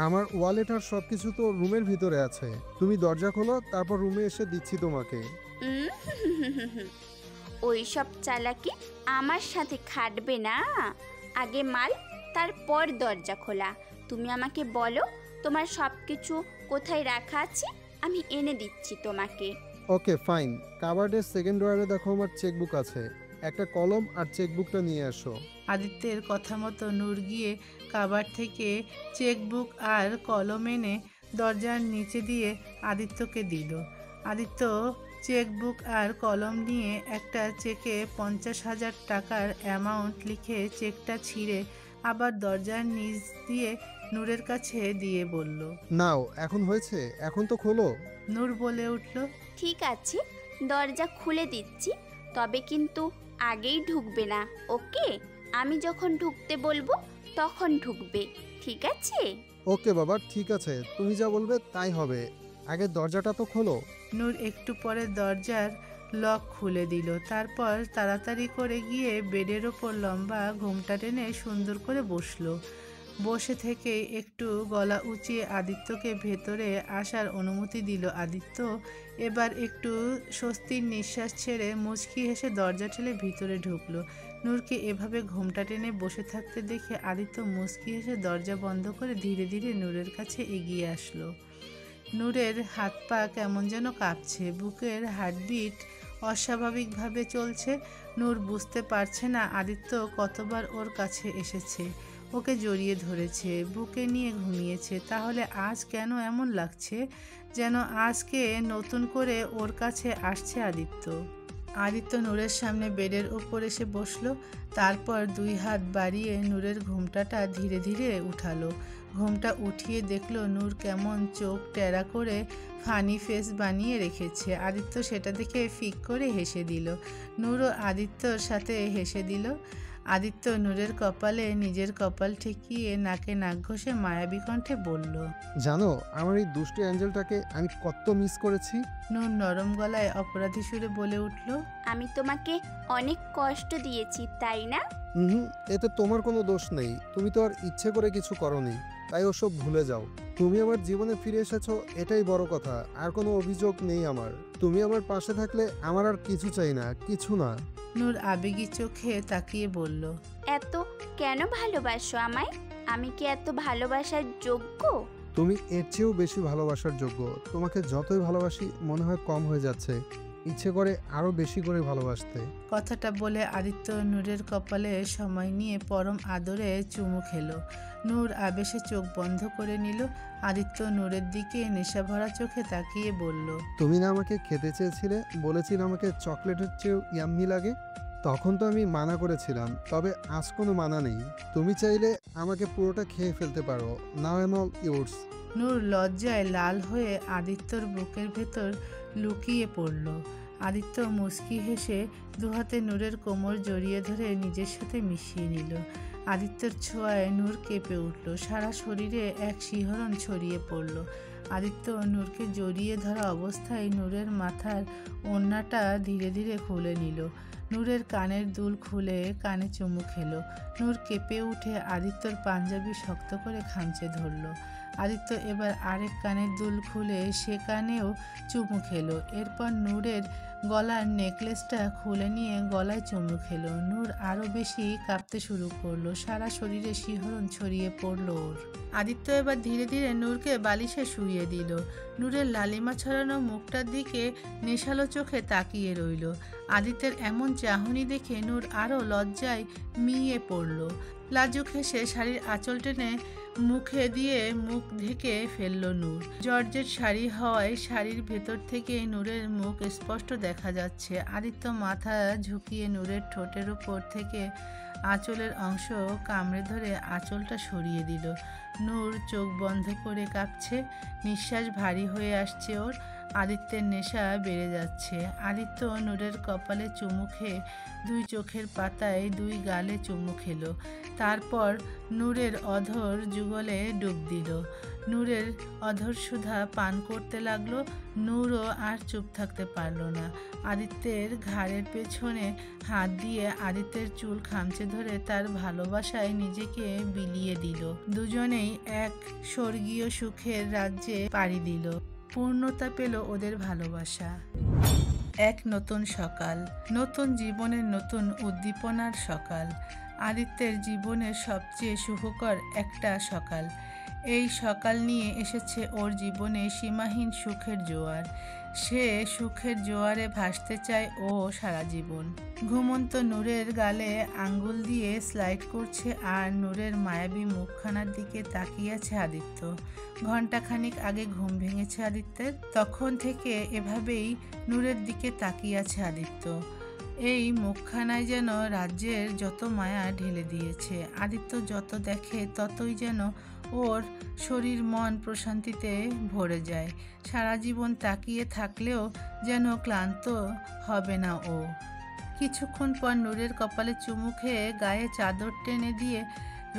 আমার ওয়ালেট আর সবকিছু তো রুমের ভিতরে আছে। তুমি দরজা খোলো, তারপর রুমে এসে দিচ্ছি তোমাকে। ওই সব চালাকি আমার সাথে খাটবে না, আগে মাল তারপর দরজা খোলা। তুমি আমাকে বলো তোমার সব কিছু কোথায় রাখা আছে, আমি এনে দিচ্ছি তোমাকে। ওকে ফাইন, কাবার্ডের সেকেন্ড ড্রয়ারে দেখো আমার চেকবুক আছে, একটা কলম আর চেকবুকটা নিয়ে আসো। আদিত্যের কথা মতো নূর গিয়ে কাবার থেকে চেকবুক আর কলম এনে দরজার নিচে দিয়ে আদিত্যকে দিল। আদিত্য চেকবুক আর কলম নিয়ে একটা চেকে 50,000 টাকার অ্যামাউন্ট লিখে চেকটা ছিঁড়ে আবার দরজার নিচ দিয়ে নূরের কাছে দিয়ে বলল, নাও, এখন হয়েছে, এখন তো খোলো। নূর বলে উঠল, ঠিক আছে, দরজা খুলে দিচ্ছি, তবে কিন্তু আগেই ঢুকবে না, ওকে? আমি যখন ঢুকতে বলবো তখন ঢুকবে, ঠিক আছে? ওকে বাবা ঠিক আছে, তুমি যা বলবে তাই হবে, আগে দরজাটা তো খোলো। নূর একটু পরে দরজার লক খুলে দিল। তারপর তাড়াতাড়ি করে গিয়ে বেডের ওপর লম্বা ঘোমটা টেনে সুন্দর করে বসলো। বসে থেকে একটু গলা উঁচিয়ে আদিত্যকে ভেতরে আসার অনুমতি দিল। আদিত্য এবার একটু স্বস্তির নিঃশ্বাস ছেড়ে মুচকি হেসে দরজা ঠেলে ভিতরে ঢুকলো। নূরকে এভাবে ঘোমটা টেনে বসে থাকতে দেখে আদিত্য মুচকি হেসে দরজা বন্ধ করে ধীরে ধীরে নূরের কাছে এগিয়ে আসলো। নূরের হাত পা কেমন যেন কাঁপছে, বুকের হার্টবিট অস্বাভাবিকভাবে চলছে। নূর বুঝতে পারছে না আদিত্য কতবার ওর কাছে এসেছে, ওকে জড়িয়ে ধরেছে, বুকে নিয়ে ঘুমিয়েছে, তাহলে আজ কেন এমন লাগছে যেন আজকে নতুন করে ওর কাছে আসছে আদিত্য। আদিত্য নূরের সামনে বেডের উপর এসে বসলো, তারপর 2 হাত বাড়িয়ে নূরের ঘোমটাটা ধীরে ধীরে উঠালো। ঘোমটা উঠিয়ে দেখলো নূর কেমন চোখ টেরা করে ফানি ফেস বানিয়ে রেখেছে। আদিত্য সেটা দেখে ফিক করে হেসে দিল। নূরও আদিত্যর সাথে হেসে দিল। আদিত্য নূরের কপালে নিজের কপাল ঠেকিয়ে নাকে নাক ঘষে মায়াবী কণ্ঠে বলল, জানো আমার এই দুষ্টু অ্যাঞ্জেলটাকে আমি কত মিস করেছি। নূর নরম গলায় অপরাধী সুরে বলে উঠল, আমি তোমাকে অনেক কষ্ট দিয়েছি তাই না? এতে তোমার কোনো দোষ নেই, তুমি তো আর ইচ্ছে করে কিছু করনি, তাই ওসব ভুলে যাও। তুমি আমার জীবনে ফিরে এসেছো, এটাই বড় কথা, আর কোনো অভিযোগ নেই আমার। তুমি আমার পাশে থাকলে আমার আর কিছু চাই না, কিছু না। নূর আবেগী চোখে তাকিয়ে বলল, এত কেন ভালোবাসো আমায়? আমি কি এত ভালোবাসার যোগ্য? তুমি এর চেয়েও বেশি ভালোবাসার যোগ্য। তোমাকে যতই ভালোবাসি মনে হয় কম হয়ে যাচ্ছে, ইচ্ছে করে আরো বেশি করে ভালোবাসতে। কথাটা বলে আদিত্য নূরের কপালে সময় নিয়ে পরম আদরে চুমু খেলো। নূর আবেশে চোখ বন্ধ করে নিল। আদিত্য নূরের দিকে নেশাভরা চোখে তাকিয়ে বলল, তুমি না আমাকে খেতে চেয়েছিলে, বলেছিলে আমাকে চকলেটের চেয়েও ইয়াম্মি লাগে, তখন তো আমি মানা করেছিলাম, তবে আজ কোনো মানা নেই। তুমি চাইলে আমাকে পুরোটা খেয়ে ফেলতে পারো, নাও এম অল ইয়োর্স। নূর লজ্জায় লাল হয়ে আদিত্যর বুকের ভেতর লুকিয়ে পড়ল। আদিত্য মুচকি হেসে 2 হাতে নূরের কোমর জড়িয়ে ধরে নিজের সাথে মিশিয়ে নিল। আদিত্যর ছোঁয়ায় নূর কেঁপে উঠল, সারা শরীরে এক শিহরণ ছড়িয়ে পড়ল। আদিত্য নূরকে জড়িয়ে ধরা অবস্থায় নূরের মাথার ওড়নাটা ধীরে ধীরে খুলে নিল। নূরের কানের দুল খুলে কানে চুমু খেলো। নূর কেঁপে উঠে আদিত্যর পাঞ্জাবি শক্ত করে খামচে ধরল। আদিত্য এবার আরেক কানের দুল খুলে সে কানেও চুমু খেলো। এরপর নূরের গলার নেকলেসটা খুলে নিয়ে গলায় চুমু খেলো। নূর আরও বেশি কাঁপতে শুরু করলো, সারা শরীরে শিহরণ ছড়িয়ে পড়ল ওর। আদিত্য এবার ধীরে ধীরে নূরকে বালিশে শুইয়ে দিল। নূরের লালিমা ছড়ানো মুখটার দিকে নেশালো চোখে তাকিয়ে রইল। আদিত্যের এমন চাহনি দেখে নূর আরও লজ্জায় মিয়ে পড়ল। লাজুক হেসে শাড়ির আঁচল টেনে মুখে দিয়ে মুখ ঢেকে ফেলল নূর। জর্জেট শাড়ি হওয়ায় শাড়ির ভেতর থেকে নূরের মুখ স্পষ্ট দেখা যাচ্ছে। আদিত্য মাথা ঝুঁকিয়ে নূরের ঠোঁটের উপর থেকে আঁচলের অংশ কামড়ে ধরে আঁচলটা সরিয়ে দিল। নূর চোখ বন্ধ করে কাঁপছে, নিঃশ্বাস ভারী হয়ে আসছে ওর। আদিত্যের নেশা বেড়ে যাচ্ছে। আদিত্য নূরের কপালে চুমু খেয়ে দুই চোখের পাতায় দুই গালে চুমু খেলো। তারপর নূরের অধর যুগলে ডুব দিল। নূরের অধর সুধা পান করতে লাগলো। নূরও আর চুপ থাকতে পারলো না। আদিত্যের ঘাড়ের পেছনে হাত দিয়ে আদিত্যের চুল খামচে ধরে তার ভালোবাসায় নিজেকে বিলিয়ে দিল। দুজনেই এক স্বর্গীয় সুখের রাজ্যে পাড়ি দিল। পূর্ণতা পেল ওদের ভালোবাসা। এক নতুন সকাল, নতুন জীবনের নতুন উদ্দীপনার সকাল। আদিত্যের জীবনের সবচেয়ে সুখকর একটা সকাল। এই সকাল নিয়ে এসেছে ওর জীবনে সীমাহীন সুখের জোয়ার। সে সুখের জোয়ারে ভাসতে চায় ও সারা জীবন। ঘুমন্ত নূরের গালে আঙ্গুল দিয়ে স্লাইড করছে আর নূরের মায়াবী মুখখানার দিকে তাকিয়ে আছে আদিত্য। ঘণ্টাখানিক আগে ঘুম ভেঙেছে আদিত্যের। তখন থেকে এভাবেই নূরের দিকে তাকিয়ে আছে আদিত্য। এই মুখখানায় যেন রাজ্যের যত মায়া ঢেলে দিয়েছে। আদিত্য যত দেখে ততই যেন ওর শরীর মন প্রশান্তিতে ভরে যায়। সারা জীবন তাকিয়ে থাকলেও যেন ক্লান্ত হবে না ও। কিছুক্ষণ পর নূরের কপালে চুমু খেয়ে গায়ে চাদর টেনে দিয়ে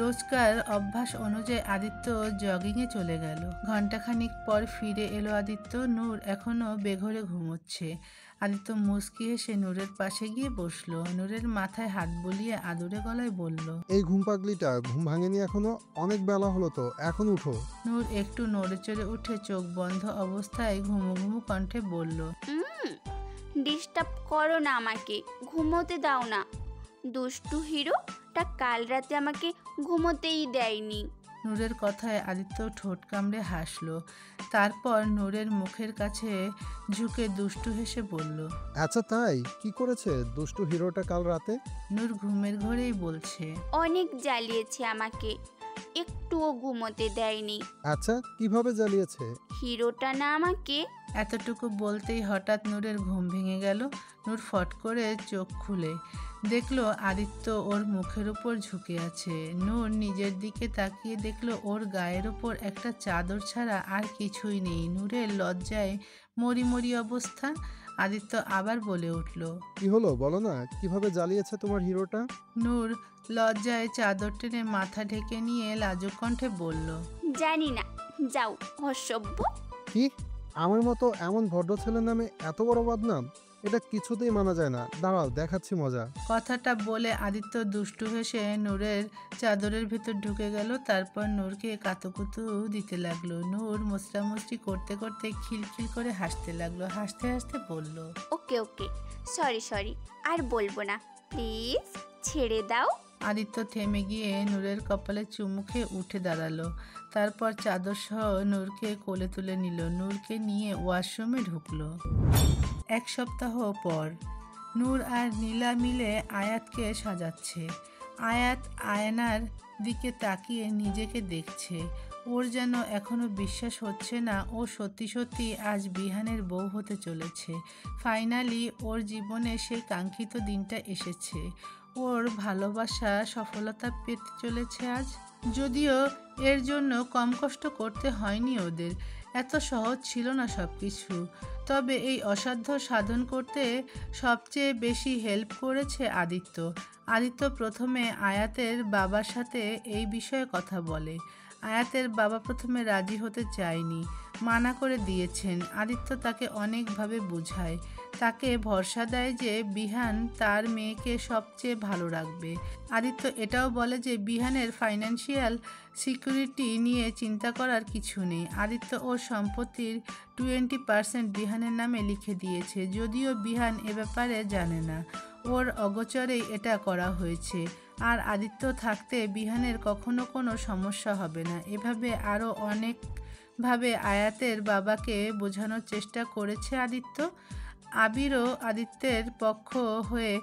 রোজকার অভ্যাস অনুযায়ী আদিত্য জগিংয়ে চলে গেল। ঘণ্টাখানিক পর ফিরে এলো আদিত্য। নূর এখনও বেঘরে ঘুমোচ্ছে। আদিত্য মুচকি হেসে নূরের পাশে গিয়ে বসলো। নূরের মাথায় হাত বুলিয়ে আদুরে গলায় বলল, এই ঘুম পাগলিটা ঘুম ভাঙেনি এখনো? অনেক বেলা হলো তো, এখন উঠো। নূর একটু নড়ে চড়ে উঠে চোখ বন্ধ অবস্থায় ঘুমু ঘুমু কণ্ঠে বলল, ডিস্টার্ব করো না আমাকে, ঘুমোতে দাও না। দুষ্টু হিরোটা কাল রাতে আমাকে ঘুমোতেই দেয়নি। নূরের কথায় আদিত্য ঠোঁট কামড়ে হাসলো। তারপর নূরের মুখের কাছে ঝুঁকে দুষ্টু হেসে বলল, আচ্ছা তাই? কি করেছে দুষ্টু হিরোটা কাল রাতে? নূর ঘুমের ঘরেই বলছে, অনেক জ্বালিয়েছে আমাকে, একটুও ঘুমোতে দেয়নি। আচ্ছা কিভাবে জ্বালিয়েছে? হিরোটা না আমাকে। এতটুকু বলতেই হঠাৎ নূরের ঘুম ভেঙে গেল। নূর ফট করে চোখ খুলে দেখলো আদিত্য ওর মুখের উপর ঝুঁকে আছে। নূর নিজের দিকে তাকিয়ে দেখলো ওর গায়ের উপর একটা চাদর ছাড়া আর কিছুই নেই। নূরের লজ্জায় মরি মরি অবস্থা। আদিত্য আবার বলে উঠল, কি হলো বলো না, কিভাবে জ্বালিয়েছে তোমার হিরোটা? নূর লজ্জায় চাদর টেনে মাথা ঢেকে নিয়ে লাজুক কণ্ঠে বলল, জানি না, যাও অসভ্য। কি? আমার মতো এমন ভদ্র ছেলের নামে এত বড় বদনাম? এটা কিছুতেই মানা যায় না। দাঁড়াও, দেখাচ্ছি মজা। কথাটা বলে আদিত্য দুষ্টু হেসে নূরের চাদরের ভেতর ঢুকে গেল। তারপর নূরকে কাতুকুতু দিতে লাগলো। নূর মুচড়ামুচড়ি করতে করতে খিলখিল করে হাসতে লাগলো। হাসতে হাসতে বলল, ওকে ওকে, সরি, আর বলবো না, প্লিজ ছেড়ে দাও। আদিত্য থেমে গিয়ে নূরের কপালে চুমু খেয়ে উঠে দাঁড়ালো। তারপর চাদর সহ নূরকে কোলে তুলে নিল। নূরকে নিয়ে ওয়াশরুমে ঢুকলো। এক সপ্তাহ পর নূর আর নীলা মিলে আয়াতকে সাজাচ্ছে। আয়াত আয়নার দিকে তাকিয়ে নিজেকে দেখছে। ওর যেন এখনো বিশ্বাস হচ্ছে না ও সত্যি সত্যি আজ বিহানের বউ হতে চলেছে। ফাইনালি ওর জীবনে সেই কাঙ্ক্ষিত দিনটা এসেছে। ওর ভালোবাসা সফলতা পেতে চলেছে আজ। যদিও এর জন্য কম কষ্ট করতে হয়নি ওদের, এত সহজ ছিল না সব কিছু। তবে এই অসাধ্য সাধন করতে সবচেয়ে বেশি হেল্প করেছে আদিত্য। আদিত্য প্রথমে আয়াতের বাবার সাথে এই বিষয়ে কথা বলে। আয়াতের বাবা প্রথমে রাজি হতে চায়নি, মানা করে দিয়েছেন। আদিত্য তাকে অনেকভাবে বোঝায়, তাকে ভরসা দেয় যে বিহান তার মেয়েকে সবচেয়ে ভালো রাখবে। আদিত্য এটাও বলে যে বিহানের ফাইন্যান্সিয়াল সিকিউরিটি নিয়ে চিন্তা করার কিছু নেই। আদিত্য ওর সম্পত্তির 20% বিহানের নামে লিখে দিয়েছে, যদিও বিহান এ ব্যাপারে জানে না। ওর অগোচরেই এটা করা হয়েছে। আর আদিত্য থাকতে বিহানের কখনো কোনো সমস্যা হবে না। এভাবে আরও অনেকভাবে আয়াতের বাবাকে বোঝানোর চেষ্টা করেছে আদিত্য। আবিরও আদিত্যের পক্ষ হয়ে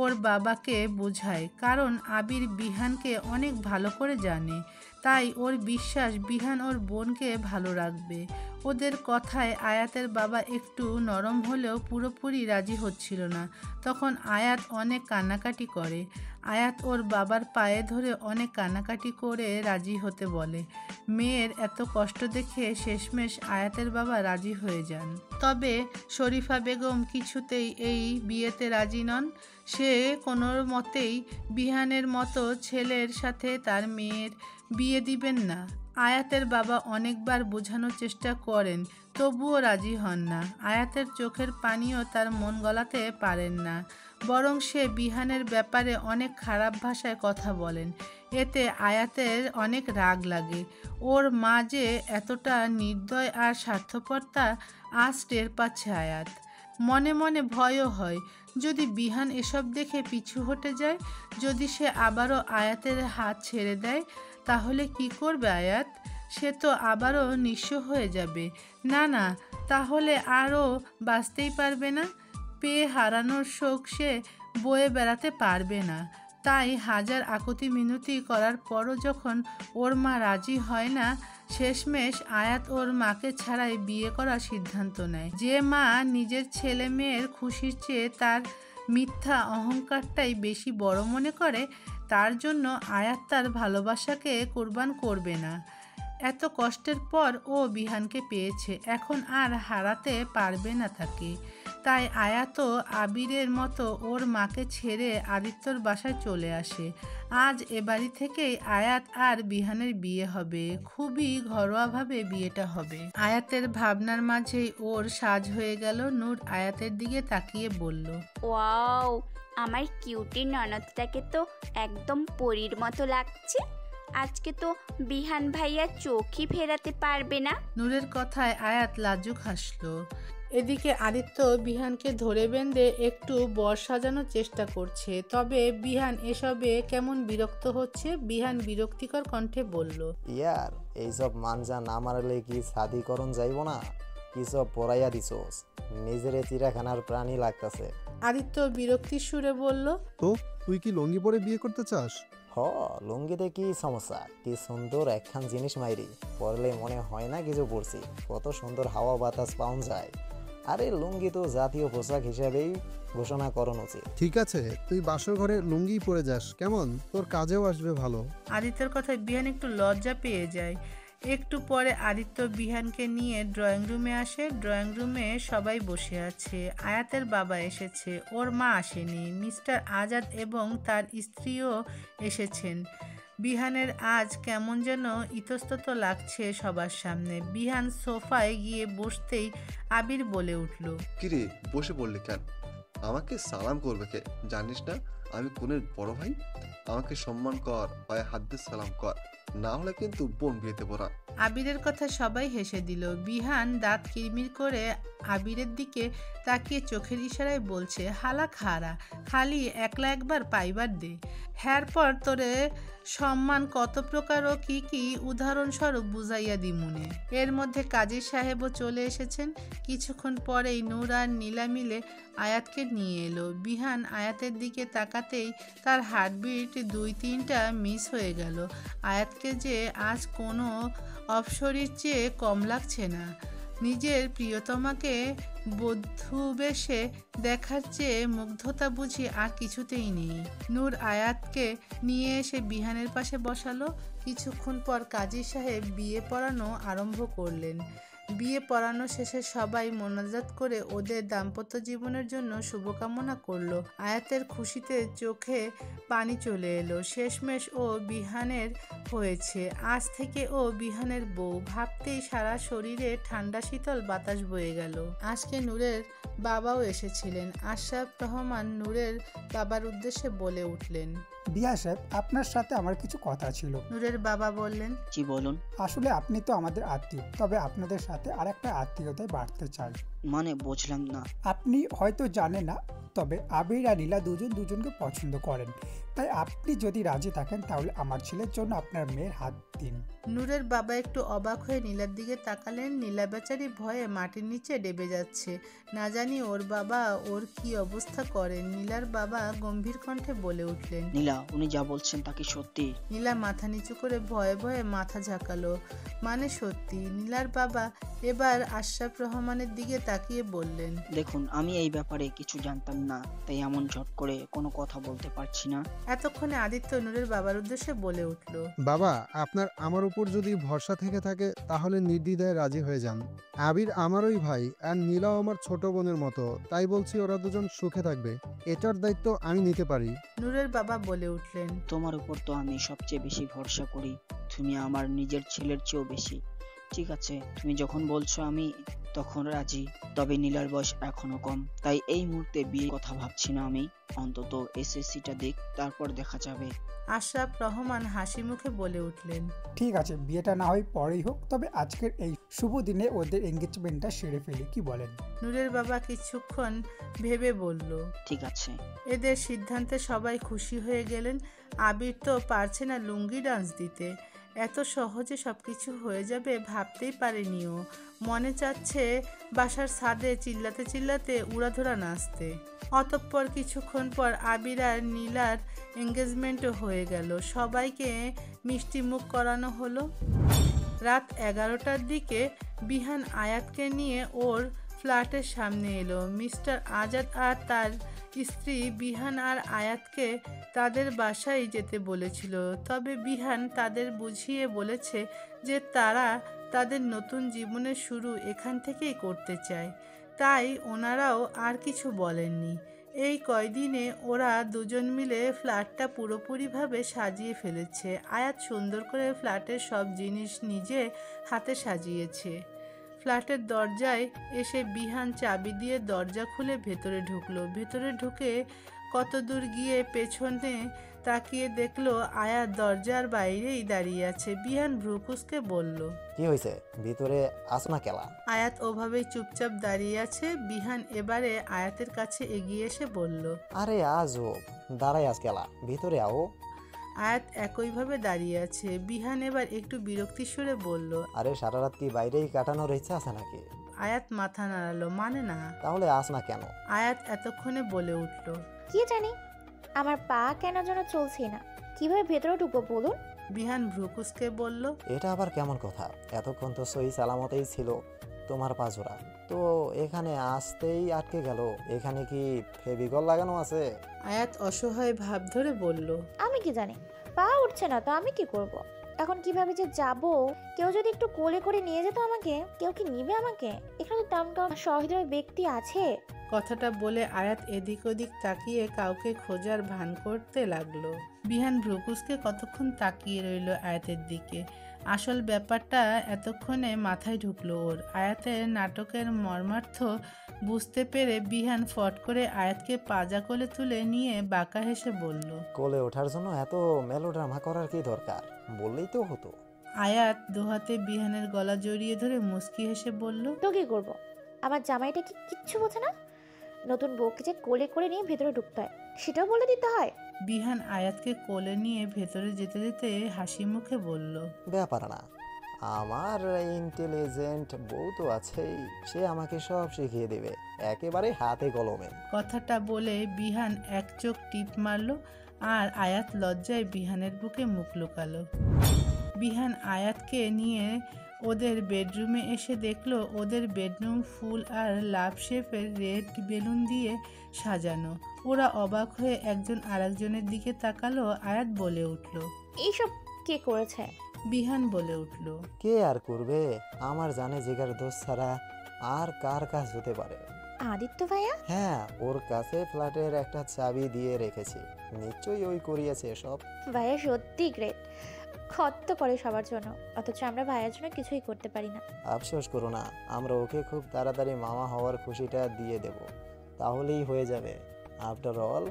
ওর বাবাকে বোঝায়, কারণ আবির বিহানকে অনেক ভালো করে জানে। তাই ওর বিশ্বাস বিহান ওর বোনকে ভালো রাখবে। ওদের কথায় আয়াতের বাবা একটু নরম হলেও পুরোপুরি রাজি হচ্ছিল না। তখন আয়াত অনেক কান্নাকাটি করে। আয়াত ওর বাবার পায়ে ধরে অনেক কান্নাকাটি করে রাজি হতে বলে। মেয়ের এত কষ্ট দেখে শেষমেশ আয়াতের বাবা রাজি হয়ে যান। তবে শরীফা বেগম কিছুতেই এই বিয়েতে রাজি নন। সে কোনো মতেই বিহানের মতো ছেলের সাথে তার মেয়ের বিয়ে দিবেন না। আয়াতের বাবা অনেকবার বোঝানোর চেষ্টা করেন, তবুও রাজি হন না। আয়াতের চোখের পানিও তার মন গলাতে পারেন না, বরং সে বিহানের ব্যাপারে অনেক খারাপ ভাষায় কথা বলেন। এতে আয়াতের অনেক রাগ লাগে। ওর মা যে এতটা নির্দয় আর স্বার্থপরতা আজ টের পাচ্ছে আয়াত। মনে মনে ভয়ও হয়, যদি বিহান এসব দেখে পিছু হটে যায়, যদি সে আবারও আয়াতের হাত ছেড়ে দেয়, তাহলে কি করবে আয়াত? সে তো আবারও নিঃস্ব হয়ে যাবে। না, তাহলে আরও বাঁচতেই পারবে না। পেয়ে হারানোর শোক সে বয়ে বেড়াতে পারবে না। তাই হাজার আকুতি মিনতি করার পরও যখন ওর মা রাজি হয় না, শেষমেশ আয়াত ওর মাকে ছাড়াই বিয়ে করার সিদ্ধান্ত নেয়। যে মা নিজের ছেলে মেয়ের খুশির চেয়ে তার মিথ্যা অহংকারটাই বেশি বড় মনে করে, তার জন্য আয়াত তার ভালোবাসাকে কোরবান করবে না। এত কষ্টের পর ও বিহানকে পেয়েছে, এখন আর হারাতে পারবে না তাকে। তাই আয়াত আবিরের মতো ওর মাকে ছেড়ে আদিত্যর বাসায় চলে আসে। আজ এ বাড়ি থেকেই আয়াত আর বিহানের বিয়ে হবে। খুবই ঘরোয়াভাবে বিয়েটা হবে। আয়াতের ভাবনার মাঝেই ওর সাজ হয়ে গেল। নূর আয়াতের দিকে তাকিয়ে বলল, ওয়াও, আমার কিউটি ননদটাকে তো একদম পরীর মতো লাগছে। আজকে তো বিহান ভাইয়া চোখই ফেরাতে পারবে না। নূরের কথায় আয়াত লাজুক হাসলো। এদিকে আদিত্য বিহানকে ধরে বেঁধে একটু বর সাজানোর চেষ্টা করছে। তবে বিহান এসবে কেমন বিরক্ত হচ্ছে। বিহান বিরক্তিকর কণ্ঠে বলল, ইয়ার এইসব মানজা না মারলে কি শাদিকরণ যাইব না? কি সব পড়াইয়া দিছোস, নিজের চিড়াখানার প্রাণী লাগতেছে। আদিত্য বিরক্তির সুরে বলল, তো তুই কি লঙ্গি পরে বিয়ে করতে চাস? লুঙ্গিতে কি সমস্যা? কি সুন্দর একখান জিনিস মাইরি, পরলে মনে হয় না কিছু পড়ছি। কত সুন্দর হাওয়া বাতাস পাওয়া যায়। আরে লুঙ্গি তো জাতীয় পোশাক হিসাবেই ঘোষণা করানো উচিত। ঠিক আছে, তুই বাসর ঘরে লুঙ্গি পরে যাস, কেমন? তোর কাজেও আসবে ভালো। আদিত্যর কথায় বিহান একটু লজ্জা পেয়ে যায়। একটু পরে আদিত্য বিহানকে নিয়ে ড্রয়িং রুমে আসে। ড্রয়িং রুমে সবাই বসে আছে। আয়াতের বাবা এসেছে, ওর মা আসেনি। মিস্টার আজাদ এবং তার স্ত্রীও এসেছেন। বিহানের আজ কেমন যেন ইতস্তত লাগছে সবার সামনে। বিহান সোফায় গিয়ে বসতেই আবির বলে উঠল, কিরে বসে পড়লি কেন? আমাকে সালাম করবে কে জানিস না? আমি কোনের বড় ভাই। আমাকে সম্মান কর, পায়ে হাত দিয়ে সালাম কর, না হলে কিন্তু বোন বিয়েতে পড়া। আবিরের কথা সবাই হেসে দিল। বিহান দাঁত কিরমির করে আবিরের দিকে তাকিয়ে চোখের ইশারায় বলছে, হালা খারা, খালি একলা একবার পাইবার দে। হ্যার পর তোরে সম্মান কত প্রকার ও কি কি উদাহরণস্বরূপ বুঝাইয়া দিমুনে। এর মধ্যে কাজী সাহেবও চলে এসেছেন। কিছুক্ষণ পরেই নূর আর নীলা মিলে আয়াতকে নিয়ে এলো। বিহান আয়াতের দিকে তাকাতেই তার হার্টবিট 2-3টা মিস হয়ে গেল। আয়াতকে যে আজ কোনো অপসরীর চেয়ে কম লাগছে না। নিজের প্রিয়তমাকে বধূ বেশে দেখার চেয়ে মুগ্ধতা বুঝি আর কিছুতেই নেই। নূর আয়াতকে নিয়ে এসে বিহানের পাশে বসালো। কিছুক্ষণ পর কাজী সাহেব বিয়ে পড়ানো আরম্ভ করলেন। বিয়ে পড়ানো শেষে সবাই মোনাজাত করে ওদের দাম্পত্য জীবনের জন্য শুভকামনা করলো। আয়াতের খুশিতে চোখে পানি চলে এলো। শেষমেশ ও বিহানের হয়েছে। আজ থেকে ও বিহানের বউ। ভাবতেই সারা শরীরে ঠান্ডা শীতল বাতাস বয়ে গেল। আজকে নূরের বাবাও এসেছিলেন। আশরাফ রহমান নূরের বাবার উদ্দেশ্যে বলে উঠলেন, বিয়া সাহেব, আপনার সাথে আমার কিছু কথা ছিল। নূরের বাবা বললেন, জি বলুন। আসলে আপনি তো আমাদের আত্মীয়, তবে আপনাদের সাথে আর একটা আত্মীয়তায় বাড়তে চাই। মানে বুঝলাম না। আপনি হয়তো জানেন না, তবে আবির আর নীলা দুজনকে পছন্দ করেন। তাই আপনি যদি রাজি থাকেন তাহলে আমার ছেলের জন্য আপনার মেয়ের হাত দিন। নূরের বাবা একটু অবাক হয়ে নীলার দিকে তাকালেন। নীলা বেচারি ভয়ে মাটির নিচে ডেবে যাচ্ছে। না জানি ওর বাবা ওর কি অবস্থা করেন। নীলার বাবা গম্ভীর কণ্ঠে বলে উঠলেন, নীলা, উনি যা বলছেন তা কি সত্যি? নীলা মাথা নিচু করে ভয়ে ভয়ে মাথা ঝাঁকালো। মানে সত্যি। নীলার বাবা এবার আশরাফ রহমানের দিকে তাকিয়ে বললেন, দেখুন, আমি এই ব্যাপারে কিছু জানতাম না, তাই এমন ঝট করে কোনো কথা বলতে পারছি না। এতক্ষণে আদিত্য নূরের বাবার উদ্দেশ্যে বলে উঠল, বাবা, আপনার আমার উপর যদি ভরসা থেকে থাকে তাহলে নির্দ্বিধায় রাজি হয়ে যান। আবির আমারই ভাই আর নীলাও আমার ছোট বোনের মতো, তাই বলছি ওরা দুজন সুখে থাকবে। এটার দায়িত্ব আমি নিতে পারি। নূরের বাবা বলে উঠলেন, তোমার উপর তো আমি সবচেয়ে বেশি ভরসা করি। তুমি আমার নিজের ছেলের চেয়েও বেশি। ঠিক আছে, তুমি যখন বলছো আমি তখন রাজি। তবে নীলার বয়স এখনো কম, তাই এই মুহূর্তে বিয়ে কথা ভাবছি না আমি। অন্তত এসএসসিটা দেখ, তারপর দেখা যাবে। আশরাফ রহমান হাসি মুখে বলে উঠলেন, ঠিক আছে, বিয়েটা না হয় পরেই হোক, তবে আজকের এই শুভ দিনে ওদের এঙ্গেজমেন্টটা সেরে ফেলি, কি বলেন? নূরের বাবা কিছুক্ষণ ভেবে বলল, ঠিক আছে। এদের সিদ্ধান্তে সবাই খুশি হয়ে গেলেন। আবির তো পারছে না লুঙ্গি ডান্স দিতে। এত সহজে সবকিছু হয়ে যাবে ভাবতেই পারেনিও। মনে চাচ্ছে বাসার ছাদে চিল্লাতে চিল্লাতে উড়াধুরা নাচতে। অতঃপর কিছুক্ষণ পর আবির আর নীলার এঙ্গেজমেন্টও হয়ে গেল। সবাইকে মিষ্টি মুখ করানো হলো। রাত 11টার দিকে বিহান আয়াতকে নিয়ে ওর ফ্ল্যাটের সামনে এলো। মিস্টার আজাদ আর তার স্ত্রী বিহান আর আয়াতকে তাদের বাসায় যেতে বলেছিল। তবে বিহান তাদের বুঝিয়ে বলেছে যে তারা তাদের নতুন জীবনের শুরু এখান থেকেই করতে চায়। তাই ওনারাও আর কিছু বলেননি। এই কয়দিনে ওরা দুজন মিলে ফ্ল্যাটটা পুরোপুরিভাবে সাজিয়ে ফেলেছে। আয়াত সুন্দর করে ফ্ল্যাটের সব জিনিস নিজে হাতে সাজিয়েছে। ফ্ল্যাটের দরজায় এসে বিহান চাবি দিয়ে দরজা খুলে ভেতরে ঢুকলো। ভেতরে ঢুকে কত দূর গিয়ে পেছনে তাকিয়ে দেখলো আয়াত দরজার বাইরেই দাঁড়িয়ে আছে। বিহান ভ্রুকুসকে বলল, কি হয়েছে, ভিতরে আসো না কেলা? আয়াত ওভাবেই চুপচাপ দাঁড়িয়ে আছে। বিহান এবারে আয়াতের কাছে এগিয়ে এসে বলল, আরে আজও দাঁড়াই আজ কেলা, ভিতরে আও। আয়াত একইভাবে দাঁড়িয়ে আছে। বিহান এবার একটু বিরক্তির সুরে বলল, আরে সারা রাত কি বাইরেই কাটানোর ইচ্ছা আছে নাকি? আয়াত মাথা নাড়ালো, মানে না। তাহলে আস না কেন? আয়াত এতক্ষণে বলে উঠল, কি জানি আমার পা কেন যেন চলছে না, কিভাবে ভেতরে ঢুকবো বলুন? বিহান ভ্রুকুসকে বলল, এটা আবার কেমন কথা? এতক্ষণ তো সহি সালামতেই ছিল তোমার পাজোরা, তো এখানে আসতেই আটকে গেল। এখানে কি ফেভিকল লাগানো আছে? আয়াত অসহায় ভাব ধরে বলল, আমি কি জানি, পা উঠছে না তো আমি কি করব? এখন কিভাবে যে যাব? কেউ যদি একটু কোলে করে নিয়ে যেত আমাকে। কেউ কি নিবে আমাকে? এখানে টামটাম সহৃদয় ব্যক্তি আছে? কথাটা বলে আয়াত এদিক ওদিক তাকিয়ে কাউকে খোঁজার ভান করতে লাগলো। বিহান ভ্রুকুসকে কতক্ষণ তাকিয়ে রইল আয়াতের দিকে। আসল ব্যাপারটা এতক্ষণে মাথায় ঢুকলো ওর। আয়াতের নাটকের মর্মার্থ বুঝতে পেরে বিহান ফট করে আয়াতকে পাজা কোলে তুলে নিয়ে বাঁকা হেসে বলল, কোলে ওঠার জন্য এত মেলোড্রামা করার কি দরকার? বললেই তো হতো। আয়াত দুহাতে বিহানের গলা জড়িয়ে ধরে মুচকি হেসে বলল, তো কি করবো? আমার জামাইটা কি কিচ্ছু বোঝে না? নতুন বউকে যে কোলে করে নিয়ে ভেতরে ঢুকতে হয় সেটাও বলে দিতে হয়? বিহান আয়াতকে কোলে নিয়ে ভেতরে যেতে যেতে হাসি মুখে বলল, ব্যাপার না, আমার ইন্টেলিজেন্ট বউ তো আছেই, সে আমাকে সব শিখিয়ে দেবে একেবারে হাতে কলমে। কথাটা বলে বিহান এক চোখ টিপ মারল আর আয়াত লজ্জায় বিহানের বুকে মুখ লুকালো। বিহান আয়াতকে নিয়ে ওদের বেডরুমে এসে দেখলো ওদের বেডরুম ফুল আর লাভ শেপের রেড বেলুন দিয়ে সাজানো। ওরা অবাক হয়ে একজন আরেকজনের দিকে তাকালো। আয়াত বলে উঠল, এইসব কে করেছে? বিহান বলে উঠল, কে আর করবে? আমার জানে জিগার দোষ ছাড়া আর কার কাজ হতে পারে? আদিত্য ভাইয়া? হ্যাঁ, ওর কাছে ফ্ল্যাটের একটা চাবি দিয়ে রেখেছি, নিশ্চয়ই ওই করিয়েছে এসব। ভাইয়া সত্যি গ্রেট, খত্ত করে সবার জন্য, অথচ আমরা ভাইয়ার জন্য কিছুই করতে পারি না। আফসোস করো না, আমরা ওকে খুব তাড়াতাড়ি মামা হওয়ার খুশিটা দিয়ে দেব, তাহলেই হয়ে যাবে। আফটার অল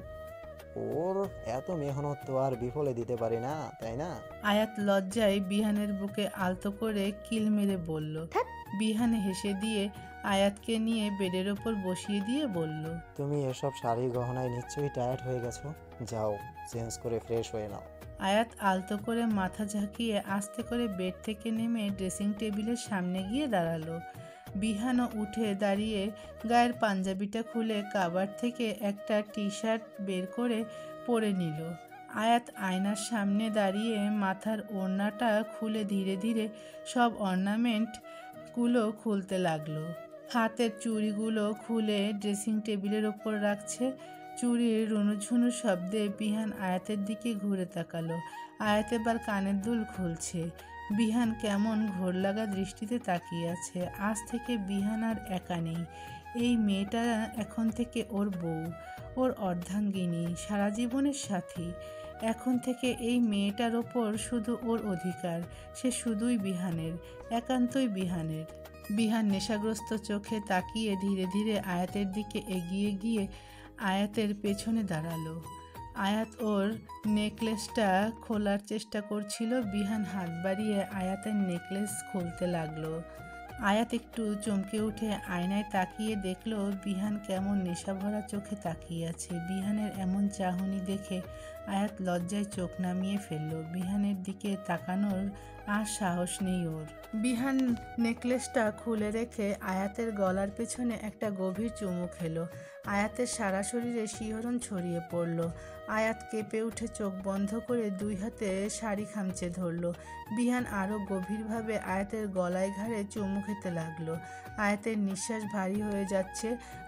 ওর এত মেহনত তো আর বিফলে দিতে পারি না, তাই না? আয়াত লজ্জায় বিহানের বুকে আলতো করে কিল মেরে বলল। বিহান হেসে দিয়ে আয়াতকে নিয়ে বেডের ওপর বসিয়ে দিয়ে বলল, তুমি এসব শাড়ি গহনায় নিশ্চয়ই টায়ার্ড হয়ে গেছো, যাও চেঞ্জ করে ফ্রেশ হয়ে নাও। আয়াত আলতো করে মাথা ঝাঁকিয়ে আস্তে করে বেড থেকে নেমে ড্রেসিং টেবিলের সামনে গিয়ে দাঁড়ালো। বিহানও উঠে দাঁড়িয়ে গায়ের পাঞ্জাবিটা খুলে কাবার থেকে একটা টি শার্ট বের করে পরে নিল। আয়াত আয়নার সামনে দাঁড়িয়ে মাথার ওড়নাটা খুলে ধীরে ধীরে সব অর্নামেন্টগুলো খুলতে লাগলো। হাতের চুড়িগুলো খুলে ড্রেসিং টেবিলের ওপর রাখছে। চুড়ির রুনুঝুনু শব্দে বিহান আয়াতের দিকে ঘুরে তাকালো। আয়াত এবার কানের দুল খুলছে। বিহান কেমন ঘোর লাগা দৃষ্টিতে তাকিয়ে আছে। আজ থেকে বিহান আর একা নেই। এই মেয়েটা এখন থেকে ওর বউ, ওর অর্ধাঙ্গিনী, সারা জীবনের সাথী। এখন থেকে এই মেয়েটার ওপর শুধু ওর অধিকার। সে শুধুই বিহানের, একান্তই বিহানের। বিহান নেশাগ্রস্ত চোখে তাকিয়ে ধীরে ধীরে আয়াতের দিকে এগিয়ে গিয়ে আয়াতের পেছনে দাঁড়ালো। আয়াত ওর নেকলেসটা খোলার চেষ্টা করছিল। বিহান হাত বাড়িয়ে আয়াতের নেকলেস খুলতে লাগলো। আয়াত একটু চমকে উঠে আয়নায় তাকিয়ে দেখলো বিহান কেমন নেশাভরা চোখে তাকিয়ে আছে। বিহানের এমন চাহনি দেখে আয়াত লজ্জায় চোখ নামিয়ে ফেললো। বিহানের দিকে তাকানোর আর সাহস নেই ওর। বিহান নেকলেসটা খুলে রেখে আয়াতের গলার পেছনে একটা গভীর চুমু খেলো। আয়াতের সারা শরীরে শিহরণ ছড়িয়ে পড়ল। আয়াত কেঁপে উঠে চোখ বন্ধ করে দুই হাতে শাড়ি খামচে ধরল। বিহান আরও গভীরভাবে আয়াতের গলায় ঘাড়ে চুমু খেতে লাগলো। আয়াতের নিঃশ্বাস ভারী হয়ে যাচ্ছে,